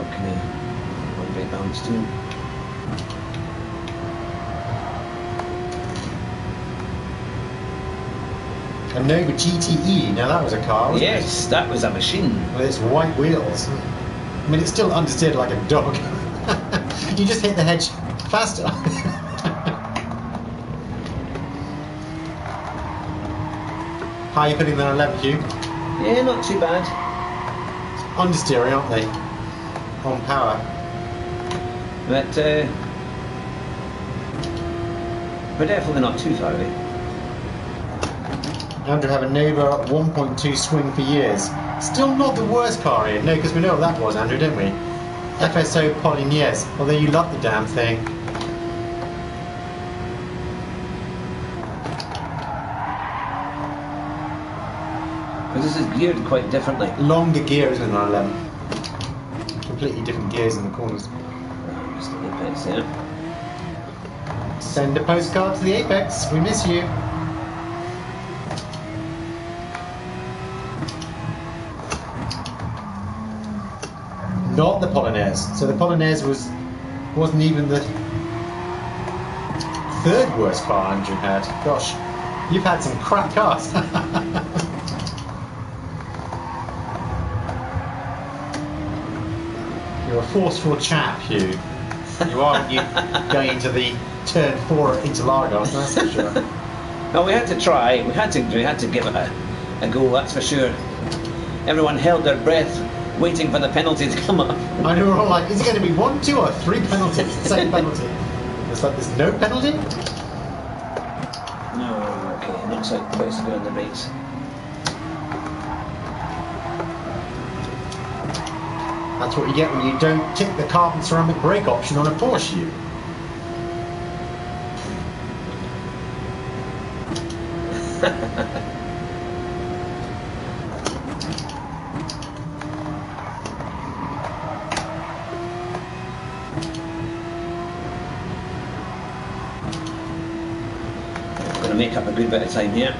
Okay, one bit bounce too.
A Nova GTE. Now that was a car, wasn't
Yes, that was a machine.
it? With its white wheels. I mean, it's still understeered like a dog. You just hit the hedge faster. How are you putting that on 11, Hugh?
Yeah, not too bad.
Understeering, aren't they? On power.
But we're definitely not too far away.
Andrew have a Nova 1.2 swing for years. Still not the worst car here. No, because we know what that was, Andrew, didn't we? FSO Polignes. Although you love the damn thing.
Because this is geared quite differently.
Longer gears in 911. Completely different gears in the corners.
Just the apex, yeah.
Send a postcard to the Apex. We miss you. Not the Polonaise. So the Polonaise wasn't even the 3rd worst car Andrew had. Gosh, you've had some crap cars. You're a forceful chap, Hugh. You are when you going into the turn 4 at Interlagos, that's for sure.
Well, we had to try. We had to give it a go. That's for sure. Everyone held their breath, waiting for the penalty to come up.
I know, we're all like, is it going to be 1, 2 or 3 penalties? The same penalty. It's like there's no penalty?
No, okay. Looks like the place to go on the brakes.
That's what you get when you don't tick the carbon ceramic brake option on a Porsche, Hugh.
Going to make up a good bit of time here.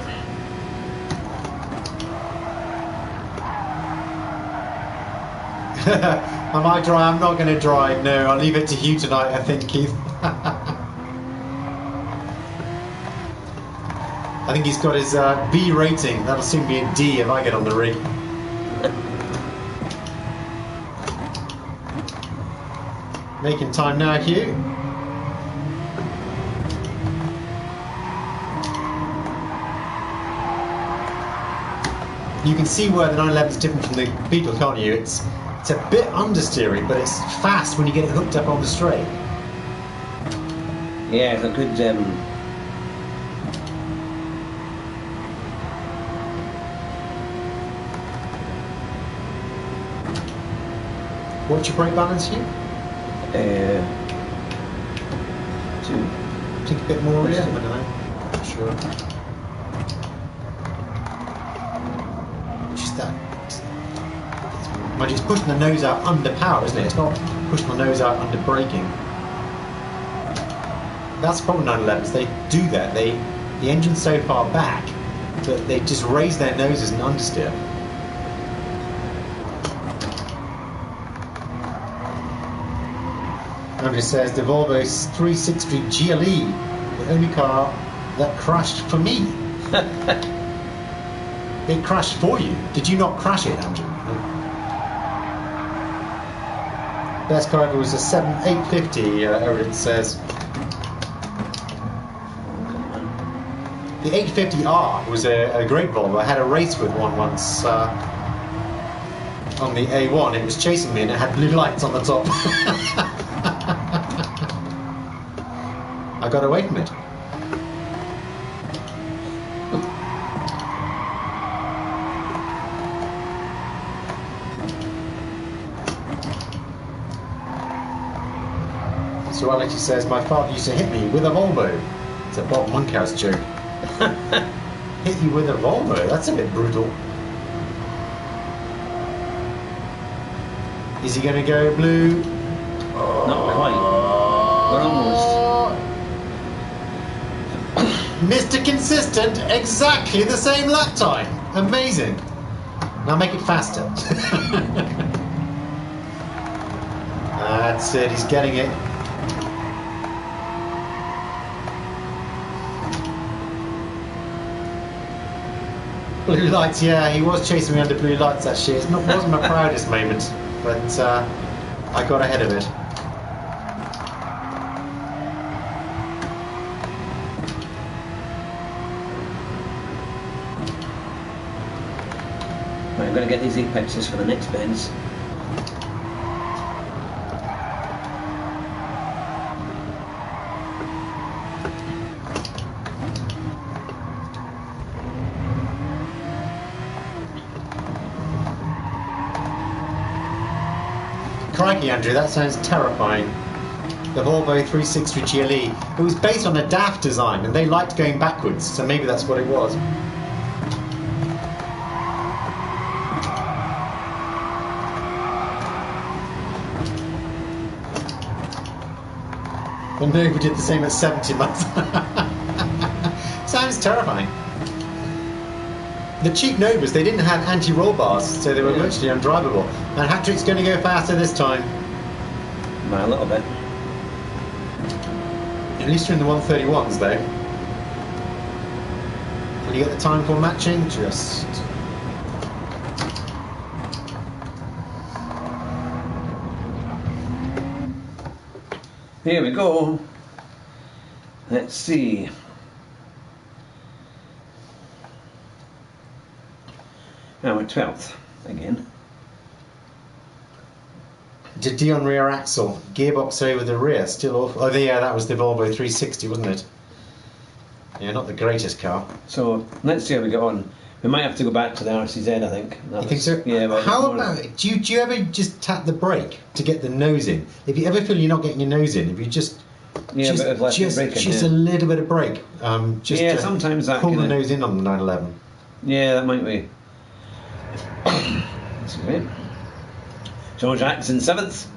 Am I dry? I'm not going to drive. No, I'll leave it to you tonight, I think, Keith. I think he's got his B rating. That'll soon be a D if I get on the rig. Making time now, Hugh. You can see where the 911 is different from the Beetle, can't you? It's a bit understeery, but it's fast when you get it hooked up on the straight.
Yeah, it's a good.
What's your brake balance, Hugh?
2.
Think a bit more, yeah? I don't know. Not sure. Just that. Mind you, it's pushing the nose out under power, isn't it? It's not pushing the nose out under braking. That's the problem with 911s. They do that. The engine's so far back that they just raise their noses and understeer. Andrew says the Volvo 360 GLE, the only car that crashed for me. It crashed for you. Did you not crash it, Andrew? Best car ever was a 850, Odin says. The 850R was a great Volvo. I had a race with one once on the A1. It was chasing me and it had blue lights on the top. I got away from it. So Alex says, my father used to hit me with a Volvo. It's a Bob Monkhouse joke. Hit you with a Volvo? That's a bit brutal. Is he going to go blue?
Not quite. We're almost.
Mr. Consistent, exactly the same lap time. Amazing. Now make it faster. That's it, he's getting it. Blue lights, yeah, he was chasing me under blue lights actually. It wasn't my proudest moment, but I got ahead of it.
Right, I'm going to get these apexes for the next bends.
Crikey, Andrew, that sounds terrifying. The Volvo 360 GLE. It was based on a DAF design, and they liked going backwards, so maybe that's what it was. And Nova did the same at 70 miles. Sounds terrifying. The cheap Novas, they didn't have anti-roll bars, so they were virtually undrivable. And Hat-Trick's going to go faster this time.
By a little bit.
At least you're in the 131s, though. Will you get the time for matching? Just...
Here we go. Let's see. Now we're 12th again.
Dion rear axle, gearbox over the rear, still awful. Oh yeah, that was the Volvo 360, wasn't it? Yeah, not the greatest car.
So let's see how we get on. We might have to go back to the RCZ, I think.
You think so?
Yeah. But
how about, do you ever just tap the brake to get the nose in? If you ever feel you're not getting your nose in, if you just
Yeah,
just,
but left
just,
braking,
just
yeah.
a little bit of brake, just
Yeah,
to
sometimes that
pull the
kinda-
nose in on the 911.
Yeah, that might be. That's great. Jean-Jacques in 7th.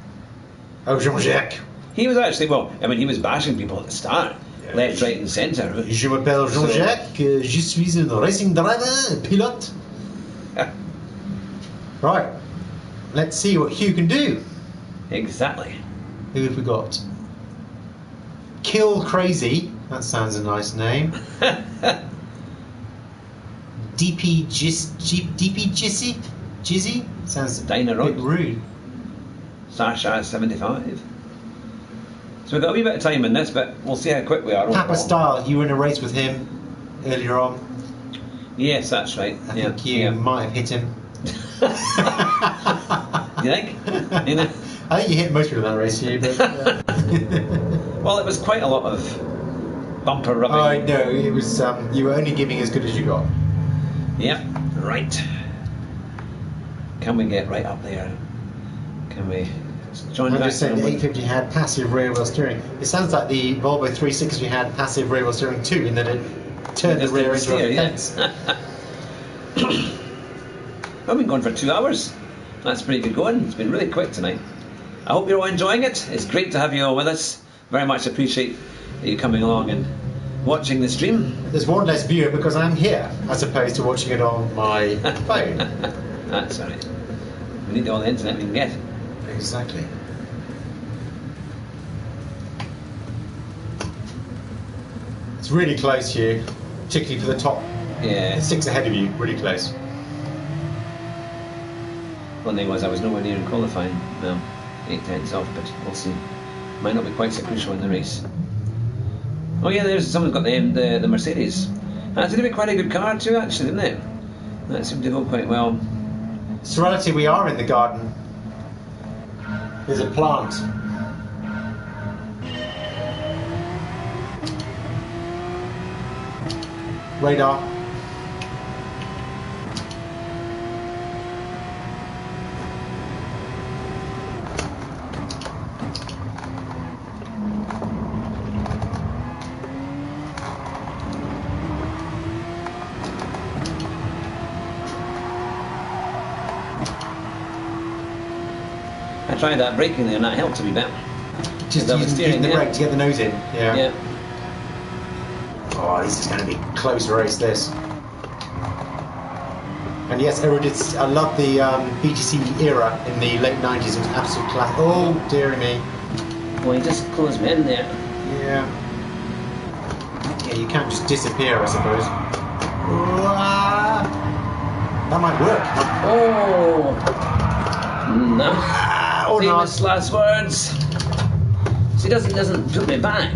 Oh, Jean-Jacques.
He was actually, well, I mean, he was bashing people at the start. Left, right and centre.
Je m'appelle Jean-Jacques, je suis un racing driver, pilote. Right, let's see what Hugh can do.
Exactly.
Who have we got? Kill Crazy, that sounds a nice name. DP Jizzy? Jizzy? Sounds
Dinah
a bit
Road.
rude.
Sasha 75. So we've got a wee bit of time in this, but we'll see how quick we are.
Papa
overall.
Style, you were in a race with him earlier on.
Yes, that's right.
I think you might have hit him.
You think? You know?
I think you hit most people in that race, Hugh, but...
Well, it was quite a lot of bumper rubbing.
I know, it was, you were only giving as good as you got.
Yep, right. Can we get right up there? Can we? John
I'm just saying the
Jackson.
850 had passive rear wheel steering. It sounds like the Volvo 360 had passive rear wheel steering too, in that it turned the
Just
rear
didn't
into
steer,
a
yeah.
fence.
I've been going for 2 hours. That's pretty good going. It's been really quick tonight. I hope you're all enjoying it. It's great to have you all with us. Very much appreciate you coming along and watching the stream.
There's one less viewer because I'm here, as opposed to watching it on my phone.
That's all right. We need all the internet we can get.
Exactly. It's really close, Hugh, particularly for the top
Yeah.
6 ahead of you. Really close.
One thing was I was nowhere near in qualifying. Well, 8 tenths off, but we'll see. Might not be quite so crucial in the race. Oh yeah, there's someone's got the Mercedes. That's going to be quite a good car too, actually, didn't it? That seemed to go quite well.
Serenity, we are in the garden. There's a plant. Radar.
I tried that braking there and that helped a wee bit.
Just
That was
using
steering,
the
yeah.
brake to get the nose in.
Yeah.
Oh, this is going to be a close race, this. And yes, I love the BTC era in the late 90s. It was absolute class. Oh, dearie me.
Well, he just closed me in there.
Yeah. Yeah, you can't just disappear, I suppose. Ah, that might work.
Oh! No.
Or not.
Famous last words. So he doesn't put me back.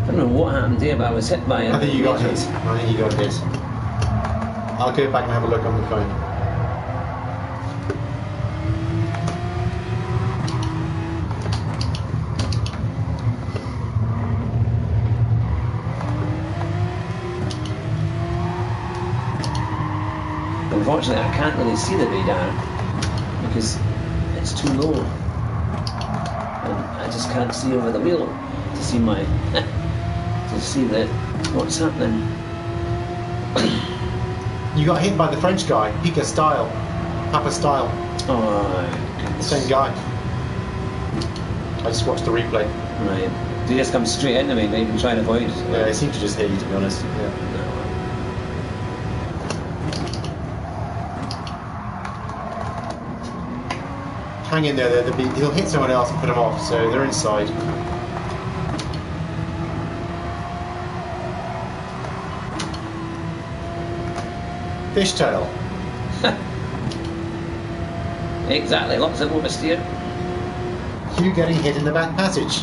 I don't know what happened here, but I was hit by it.
I think you got hit. I think you got hit. I'll go back and have a look on the phone.
Unfortunately, I can't really see the radar because it's too low, and I just can't see over the wheel to see my to see what's happening.
You got hit by the French guy, Pika Style. Papa Style.
Oh, goodness.
Same guy. I just watched the replay.
Right. Did he just come straight into me, not even try and avoid?
Yeah, it seemed to just hit you, to be honest. Yeah.
No.
Hang in there, he'll hit someone else and put them off, so they're inside. Fishtail.
Exactly, lots of oversteer.
Hugh getting hit in the back passage.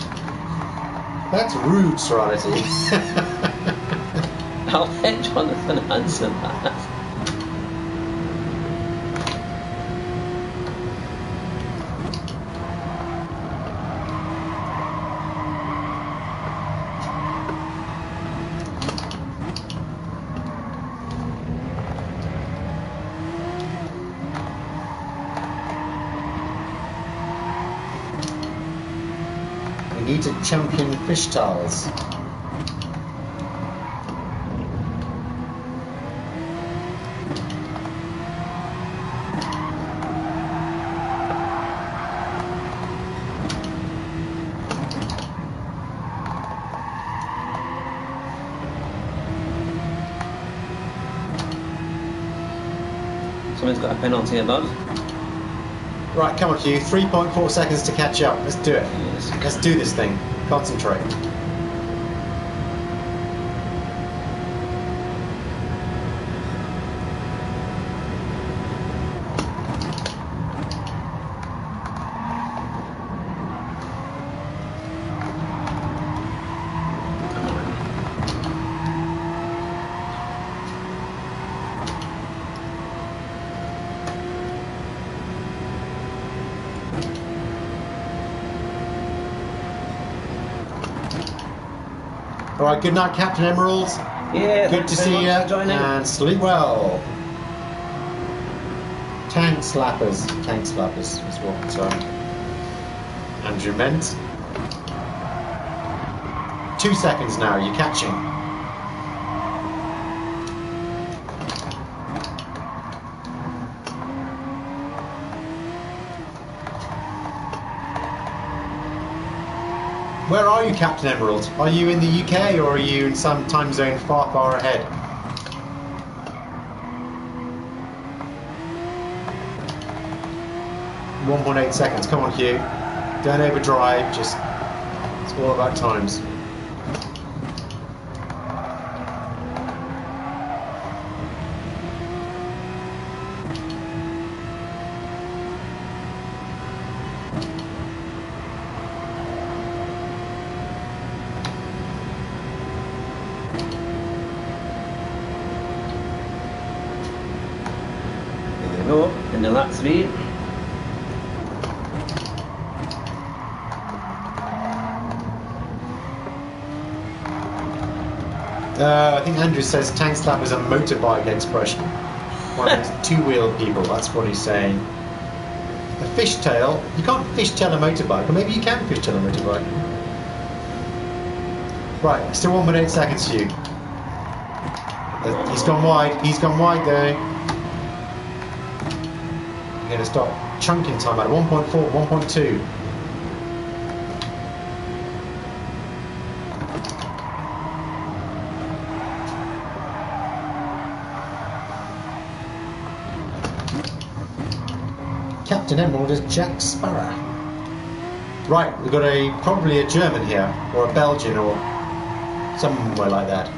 That's rude, Serenity.
I'll let Jonathan answer that.
We need to champion fish tiles.
Someone's got a penalty above.
Right, come on, Hugh. 3.4 seconds to catch up. Let's do it.
Yes.
Let's do this thing. Concentrate. All right, good night, Captain Emerald.
Yeah,
Good to
thanks very
see
much
you,
for joining.
and sleep well. Tank slappers is what Andrew meant. 2 seconds now, you're catching. Where are you, Captain Emerald? Are you in the UK or are you in some time zone far, far ahead? .8 seconds. Come on, Hugh. Don't overdrive. Just it's all about times.
There we go, into lap 3.
I think Andrew says tank slap is a motorbike expression. One of those two-wheeled people, that's what he's saying. A fishtail? You can't fishtail a motorbike, or maybe you can fishtail a motorbike. Right, still 1.8 seconds, Hugh. He's gone wide there. You're going to stop chunking time at 1.4, 1.2. Captain Emerald is Jack Sparrow. Right, we've got probably a German here, or a Belgian, or somewhere like that.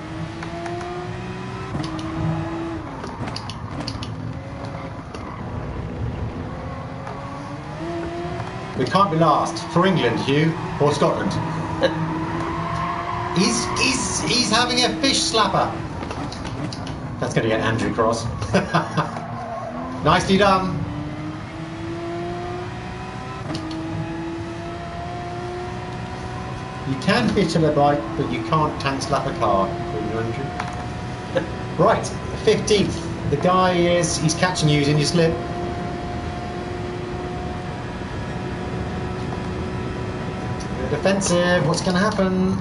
We can't be last for England, Hugh, or Scotland. He's having a fish slapper. That's going to get Andrew cross. Nicely done. You can fishtail a bike, but you can't tank slap a car, according to Andrew. Right, 15th. The guy he's catching you, he's in your slip. Defensive, what's going to happen?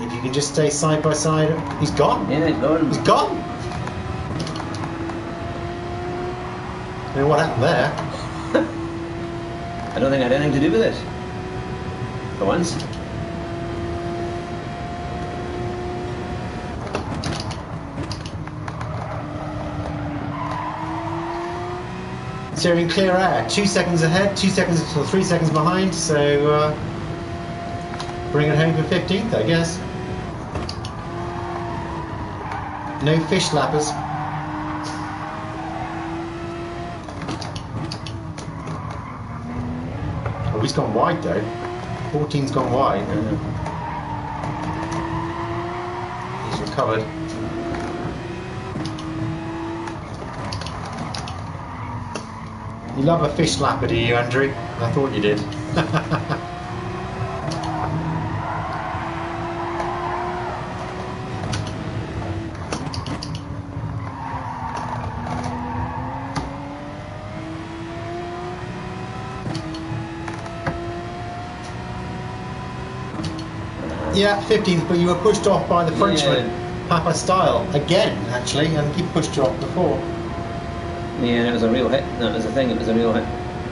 If you can just stay side by side. He's gone.
Yeah, he's gone.
He's gone. I don't know what happened there.
I don't think I had anything to do with it. For once.
So you're in clear air. 2 seconds ahead, 2 seconds or 3 seconds behind. So bring it home for 15th, I guess. No fish lappers. He's gone wide though. 14's gone wide. He's recovered. You love a fish slapper, do you, Andrew? I thought you did. Yeah, 15th, but you were pushed off by the Frenchman, Papa Style, again, actually, and he pushed you off before.
Yeah, it was a real hit. That was the thing. It was a real hit.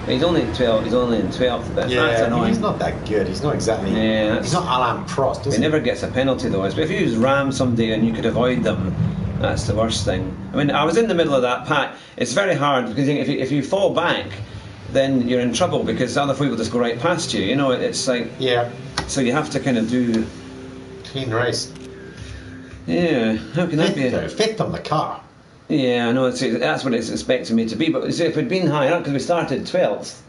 But he's only 12. He's only in 12th. But that's annoying.
He's not that good. He's not exactly.
Yeah,
he's not Alain Prost.
He never gets a penalty though. But if you just ram somebody and you could avoid them, that's the worst thing. I mean, I was in the middle of that pack. It's very hard because if you fall back, then you're in trouble because other people just go right past you. You know, it's like So you have to kind of do
clean race.
Yeah, how can that be?
Fifth on the car.
Yeah, I know. That's what it's expecting me to be. But if we'd been higher up, because we started 12th,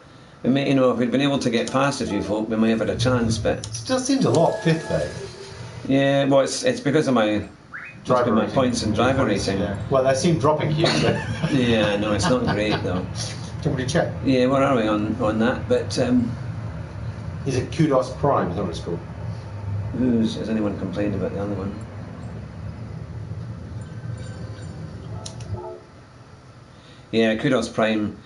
we may, if we'd been able to get past a few folk, we might have had a chance. But
still seems a lot fifth though.
Yeah, well, it's because of my points and driver rating.
Yeah. Well, they seem dropping hugely.
Yeah, no, it's not great though.
Do you want me to check?
Yeah, where are we on that? But
is it Kudos Prime? Is that what it's called?
Has anyone complained about the other one? Yeah, Kudos Prime.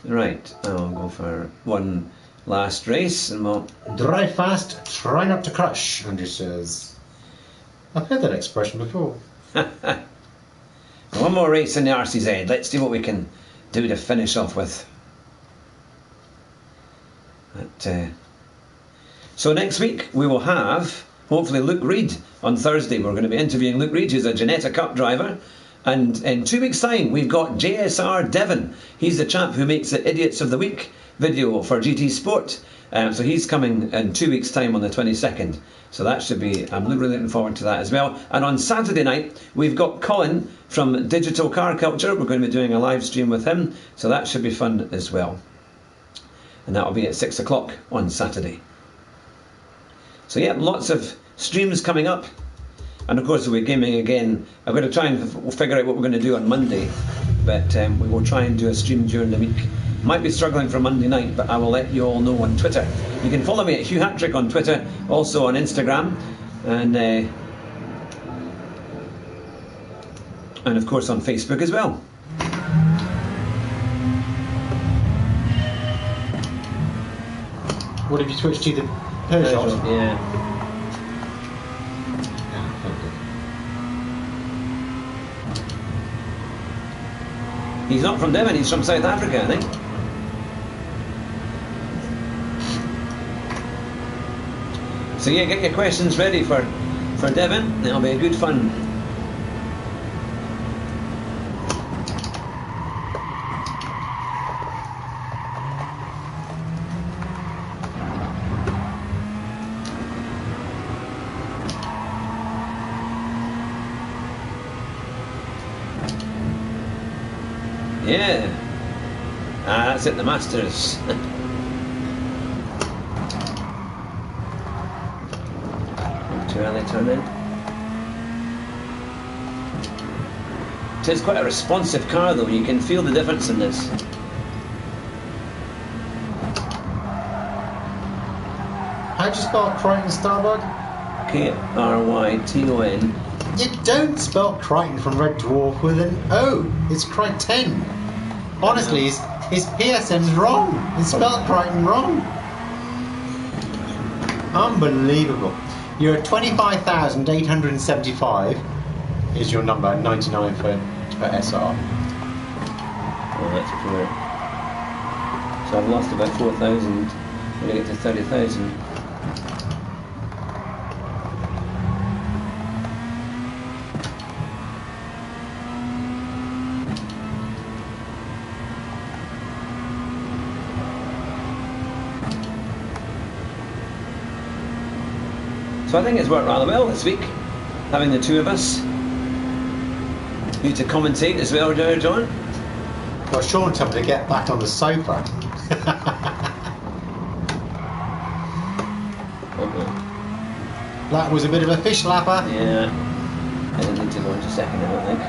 Right, I'll go for one last race and we'll...
Drive fast, try not to crash, Andrew says. I've heard that expression before.
One more race in the RCZ. Let's see what we can do to finish off with. So next week we will have hopefully Luke Reed on Thursday. We're going to be interviewing Luke Reed, who's a Ginetta Cup driver. And in 2 weeks' time, we've got JSR Devon. He's the chap who makes the Idiots of the Week video for GT Sport. So he's coming in 2 weeks' time on the 22nd. So that should be, I'm really looking forward to that as well. And on Saturday night, we've got Colin from Digital Car Culture. We're going to be doing a live stream with him. So that should be fun as well. And that will be at 6 o'clock on Saturday. So yeah, lots of streams coming up. And of course we're gaming again. I'm going to try and figure out what we're going to do on Monday. But we will try and do a stream during the week. Might be struggling for Monday night, but I will let you all know on Twitter. You can follow me at Hugh Hattrick on Twitter, also on Instagram. And of course on Facebook as well.
What have you switched to, the Peugeot?
Yeah. He's not from Devon, he's from South Africa, I think. So yeah, get your questions ready for Devon. It'll be a good fun. Yeah. That's it, the Masters. Too early turn in. It is quite a responsive car though, you can feel the difference in this.
How'd you spell Crichton Starbug?
K-R-Y-T-O-N.
You don't spell Crichton from Red Dwarf with an O. It's Crichton. Honestly, his PSM's wrong. It's spelled Crichton wrong. Unbelievable. You're at 25,875 is your number, 99 for SR.
Oh, that's poor. So I've lost about 4,000. I'm going to get to 30,000. So I think it's worked rather well this week, having the two of us. You to commentate as well, John.
Well, Sean told me to get back on the sofa. That was a bit of a fish lapper.
Yeah. I didn't need to go into second, I don't think.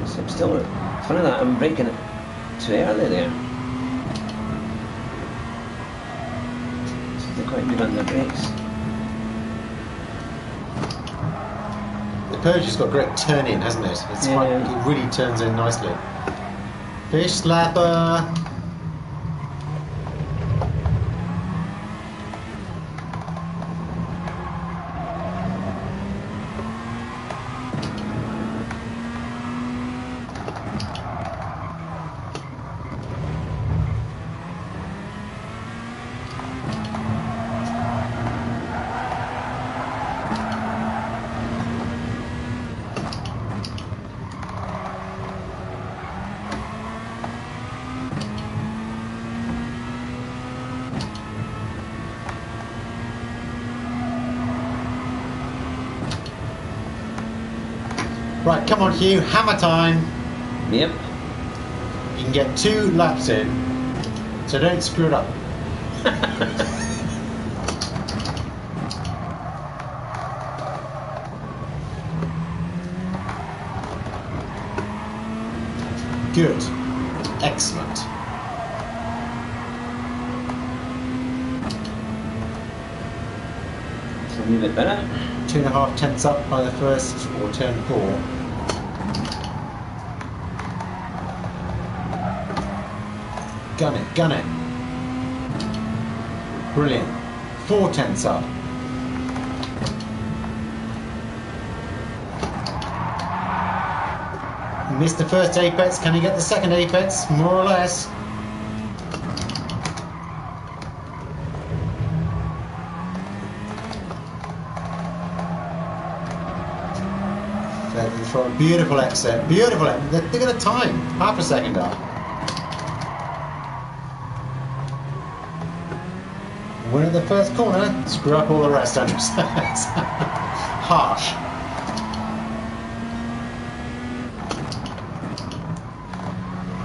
So I'm still funny that I'm breaking it too early there. So they're quite good on their brakes.
The Peugeot's got great turn in, hasn't it? It's
Yeah.
quite, it really turns in nicely. Fish slapper. Right, come on Hugh, hammer time.
Yep.
You can get 2 laps in, so don't screw it up. Good. Excellent.
So a wee bit better.
2.5 tenths up by the first, or turn 4. Gun it, gun it. Brilliant. 4 tenths up. Missed the first apex, can you get the second apex? More or less. Beautiful exit, beautiful exit. They're going to time, half a second up. Win at the first corner, screw up all the rest, I understand. Harsh.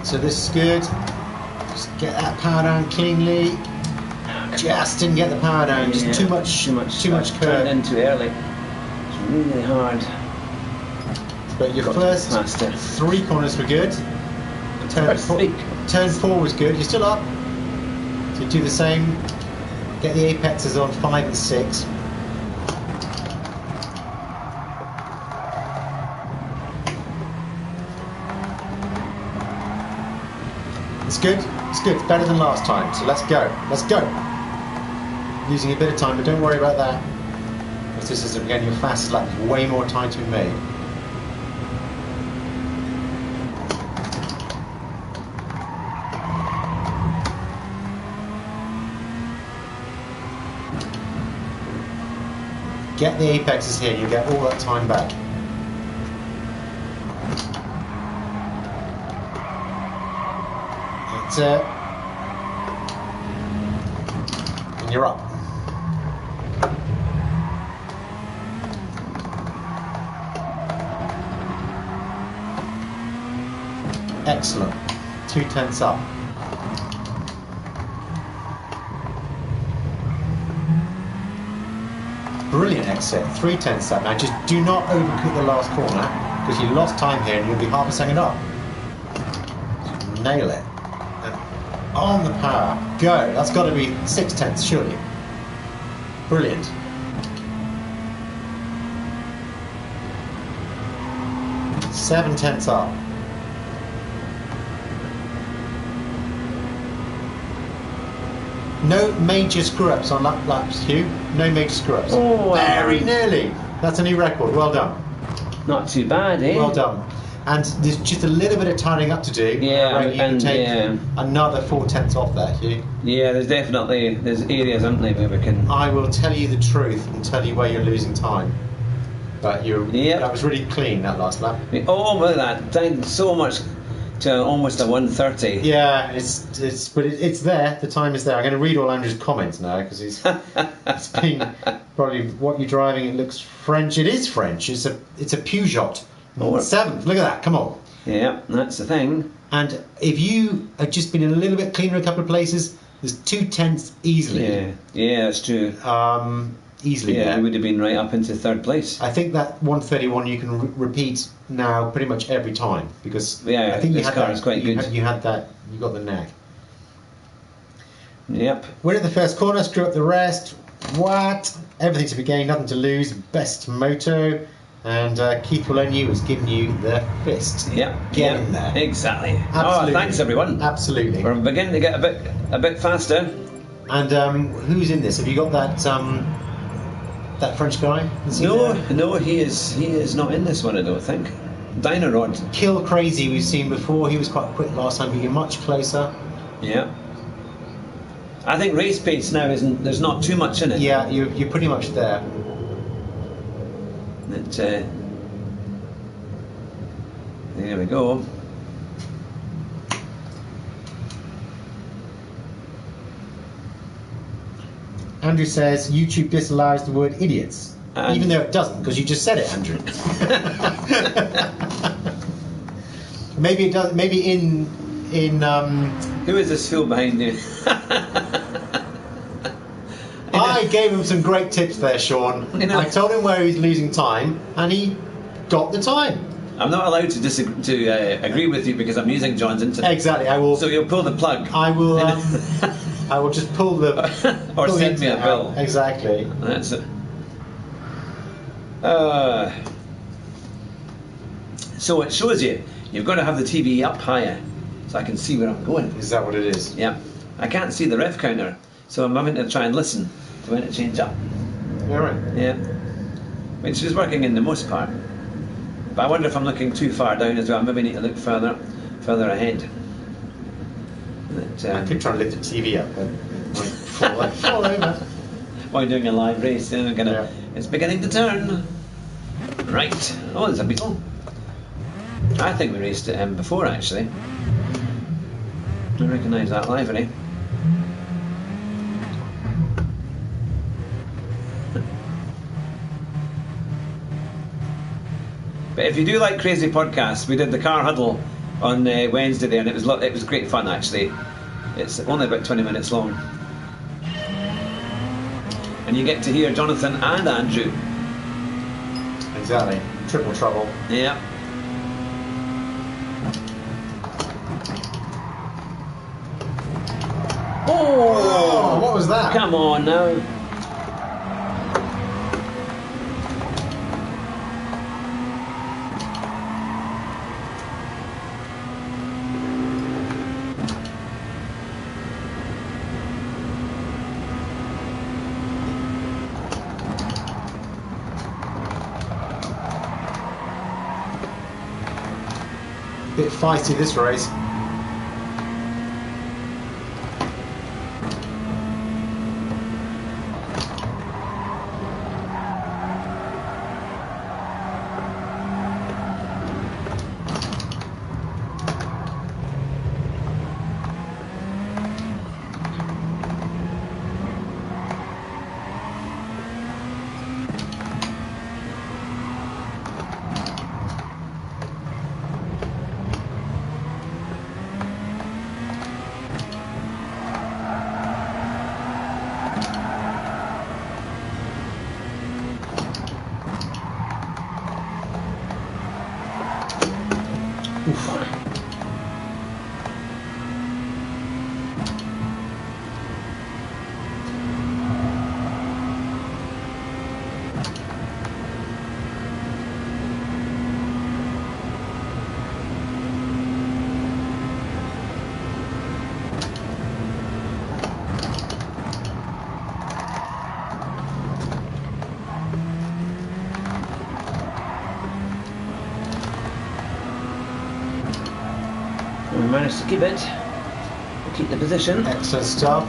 So this is good. Just get that power down cleanly. Just didn't get the power down, just too much curve.
Turned in too early. It's really hard.
But your first 3 corners were good. Turn 4 was good. You're still up. So you do the same. Get the apexes on 5 and 6. It's good. It's good. It's better than last time. So let's go. Let's go. Using a bit of time, but don't worry about that. Because this is again your fast lap. There's way more time to be made. Get the apexes here, you get all that time back. That's it. And you're up. Excellent. 2 tenths up. Brilliant exit, 3 tenths up. Now just do not overcook the last corner because you lost time here and you'll be half a second up. Nail it. And on the power, go. That's got to be 6 tenths surely. Brilliant. Seven tenths up. No major screw-ups on lap laps, Hugh. No major screw-ups.
Oh,
very nearly. That's a new record. Well done.
Not too bad, eh?
Well done. And there's just a little bit of tidying up to do.
Yeah,
I reckon you can
and
take
yeah.
another 4 tenths off there, Hugh.
Yeah, there's areas, aren't there, where we can.
I will tell you the truth and tell you where you're losing time. But
Yep.
that was really clean, that last lap.
Oh, look at that! Thanks so much.
to almost a 1:30.
Yeah, it's there. The time is there. I'm going to read all Andrew's comments now because it's been probably what you're driving. It looks French. It is French. It's a Peugeot 7th. Look at that. Come on.
Yeah, that's the thing.
And if you had just been a little bit cleaner a couple of places, there's 2/10 easily.
Yeah, that's true.
Easily.
Yeah,
there.
he would have been right up into 3rd place.
I think that 131 you can repeat now pretty much every time because
Yeah,
I think
this car is quite good.
You had that. You got the knack.
Yep.
Win at the first corner, screw up the rest. What? Everything to be gained, nothing to lose. Best moto. And Keith Willenu has given you the fist.
Yep.
Get in there.
Exactly.
Absolutely.
Oh, thanks everyone.
Absolutely.
We're beginning to get a bit faster.
And who's in this? Have you got that French guy? Is he there?
No, he is not in this one. I don't think. Dynarod.
Kill Crazy we've seen before. He was quite quick last time, but you're much closer.
Yeah. I think race pace now isn't. There's not too much in it.
Yeah, you're pretty much there.
There we go.
Andrew says YouTube disallows the word idiots,
And-
even though it doesn't, because you just said it, Andrew. Maybe it does. Maybe in
Who is this fool behind you?
I gave him some great tips there, Sean.
You know-
I told him where he's losing time, and he got the time.
I'm not allowed to agree with you because I'm using John's internet.
Exactly. I will.
So you'll pull the plug.
I will. I will just pull the.
Or
pull the
send me a
internet
bill.
out. Exactly.
That's it. So it shows you've got to have the TV up higher so I can see where I'm going.
Is that what it is?
Yeah. I can't see the rev counter, so I'm having to try and listen to when it changes up.
All right.
Yeah. Which is working in the most part. But I wonder if I'm looking too far down as well. Maybe I need to look further ahead. But,
I keep trying to lift the TV up, but fall over.
while doing a live race,
Yeah.
It's beginning to turn. Right. Oh, there's a beetle. I think we raced it before actually. I recognise that livery. But if you do like crazy podcasts, we did the car huddle on Wednesday there, and it was great fun actually. It's only about 20 minutes long, and you get to hear Jonathan and Andrew.
Exactly. Triple trouble.
Yeah.
Oh, what was that?
Come on now.
Bit feisty this race. We managed to keep it. We'll keep the position. Excellent stuff.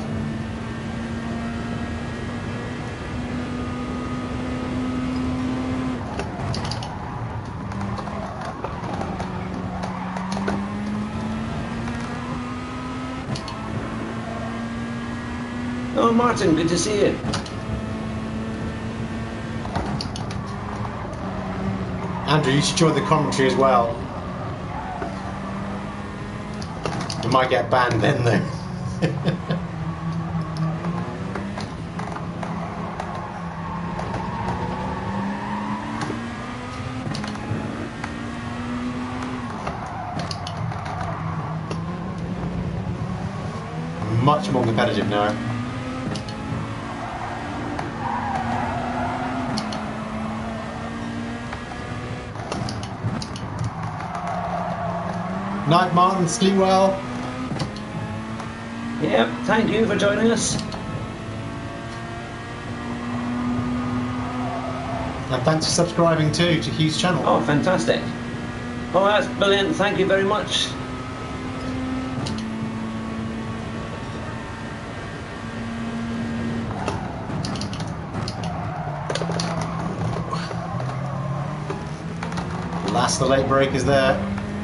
Hello, Martin. Good to see you.
Andrew, you should join the commentary as well. You might get banned then, though. Much more competitive now. Night, Martin. Sleep well.
Yep, thank you for joining us.
And thanks for subscribing too to Hugh's channel.
Oh, fantastic. Oh, that's brilliant. Thank you very much.
Last the late breakers there,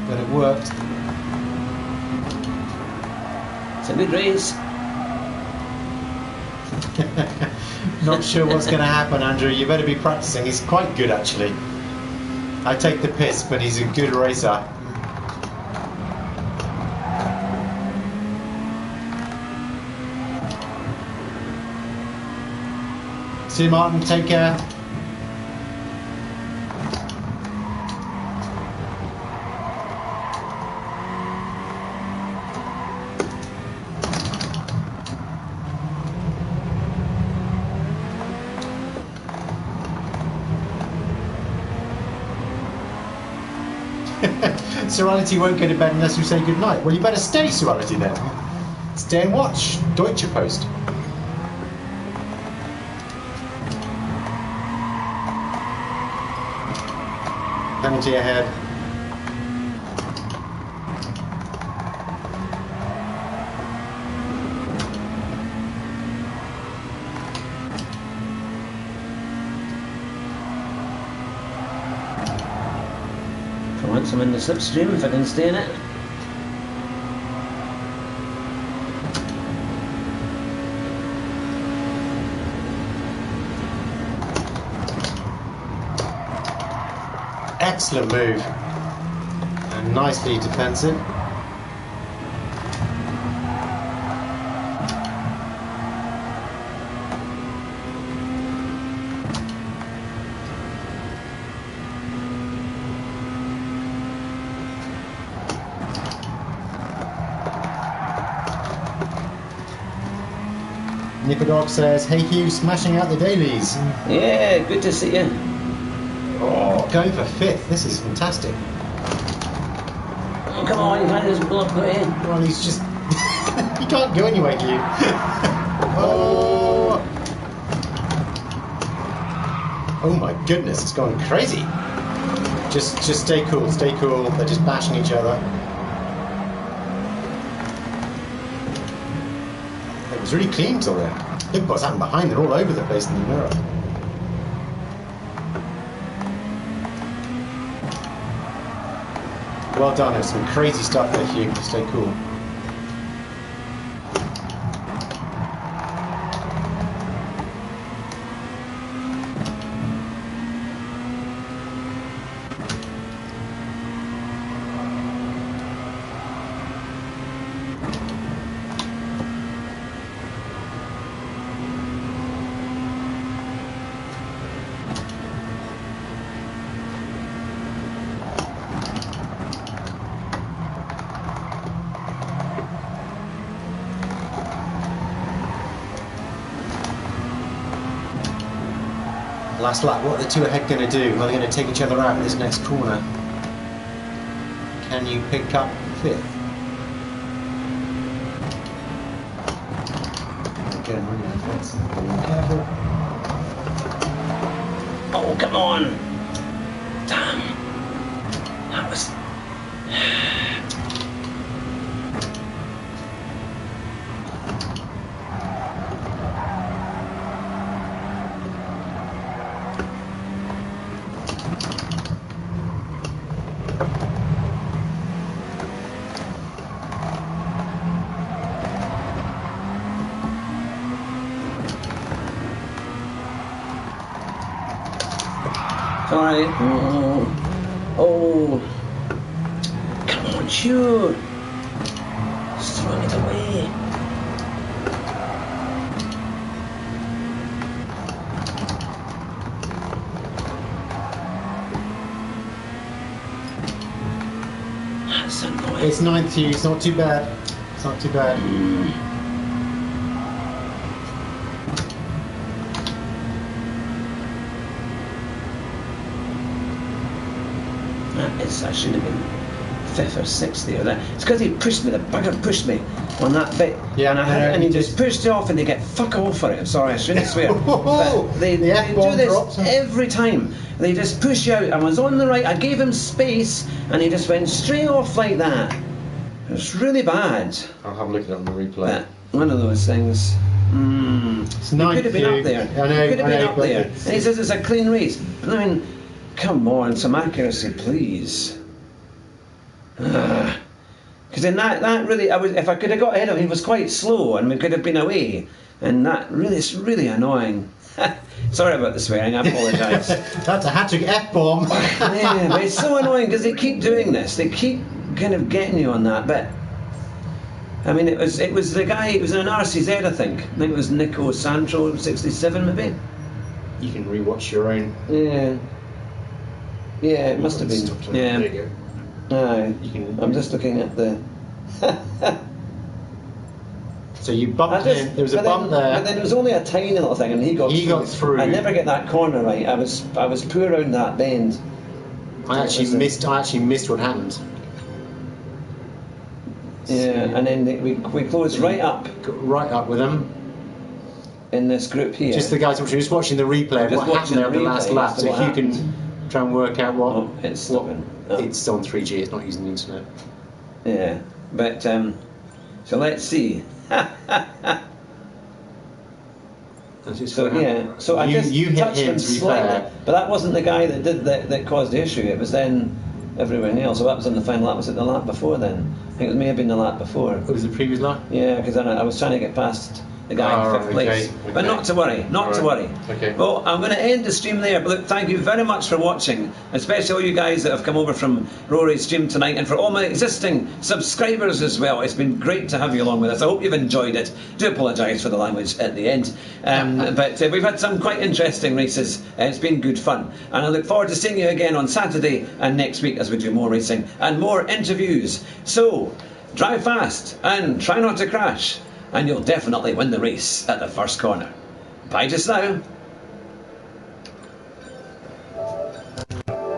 but it worked.
It's a good race.
Not sure what's going to happen, Andrew. You better be practicing. He's quite good, actually. I take the piss, but he's a good racer. See you, Martin. Take care. Serenity won't go to bed unless you say goodnight. Well, you better stay, Serenity, then. Stay and watch Deutsche Post. Penalty ahead.
Once I'm in the slipstream, if I can stay in it.
Excellent move. And nicely defensive. Nipperdog says, "Hey Hugh, smashing out the dailies."
Yeah, good to see you.
Oh, going for fifth. This is fantastic.
Oh, come on, you can't just block it in.
Well, he's just... he can't go anywhere, Hugh. Oh. Oh my goodness, it's going crazy. Just stay cool, stay cool. They're just bashing each other. It was really clean till then. Look what's happened behind. They're all over the place in the mirror. Well done. There's some crazy stuff there, Hugh. Stay cool. Last lap, what are the two ahead going to do? Are they going to take each other out in this next corner? Can you pick up fifth? Again, really defensive. Careful.
Oh, come on. Damn. That was...
Sorry. Oh. Come on, shoot. Just throwing it away. That's annoying.
It's 9th. It's not too bad. It's not too bad.
I should have been 5th or 6th there. It's because he pushed me, the bugger pushed me on that bit.
Yeah,
and he just pushed it off and they get fuck all for it. I'm sorry, I shouldn't swear. But they do this every time. They just push you out. I was on the right, I gave him space and he just went straight off like that. It's really bad.
I'll have a look at it on the replay.
But one of those things.
It's 9th.
Could have been up there.
I know.
Could have been up there. And he says it's a clean race. But I mean, come on, some accuracy, please. Because in that really, if I could have got ahead of him, he was quite slow, and we could have been away. And that really, it's really annoying. Sorry about the swearing. I apologise.
That's a hat-trick F-bomb.
Yeah, but it's so annoying because they keep doing this. They keep kind of getting you on that bit. I mean, it was the guy. It was in an RCZ, I think. I think it was Nico Santro, 67, maybe.
You can rewatch your own.
Yeah. Yeah, it must have been. Yeah.
There you go.
I'm just looking at the.
So you bumped in. There was a bump there.
But then it was only a tiny little thing, and he got
through.
I never get that corner right. I was poor around that bend.
I actually missed what happened.
Yeah, and then we closed right up.
Got right up with him.
In this group here.
Just the guys just watching the replay of what happened there on the last lap. So if you can try and work out what
it's stopping.
It's on 3G. It's not using the internet.
Yeah, but so let's see. So I just
you hit
touched
him
him
to be
slightly,
fair.
but that wasn't the guy that did that caused the issue. It was then everyone else. So that was on the final lap. Was it the lap before then? I think it may have been the lap before.
What was the previous lap?
Yeah, because I was trying to get past the guy in 5th place.
Okay.
But not to worry, to worry.
Okay.
Well, I'm going to end the stream there. But look, thank you very much for watching, especially all you guys that have come over from Rory's stream tonight, and for all my existing subscribers as well. It's been great to have you along with us. I hope you've enjoyed it. Do apologise for the language at the end. But we've had some quite interesting races. It's been good fun. And I look forward to seeing you again on Saturday and next week as we do more racing and more interviews. So, drive fast and try not to crash, and you'll definitely win the race at the first corner. Bye just now.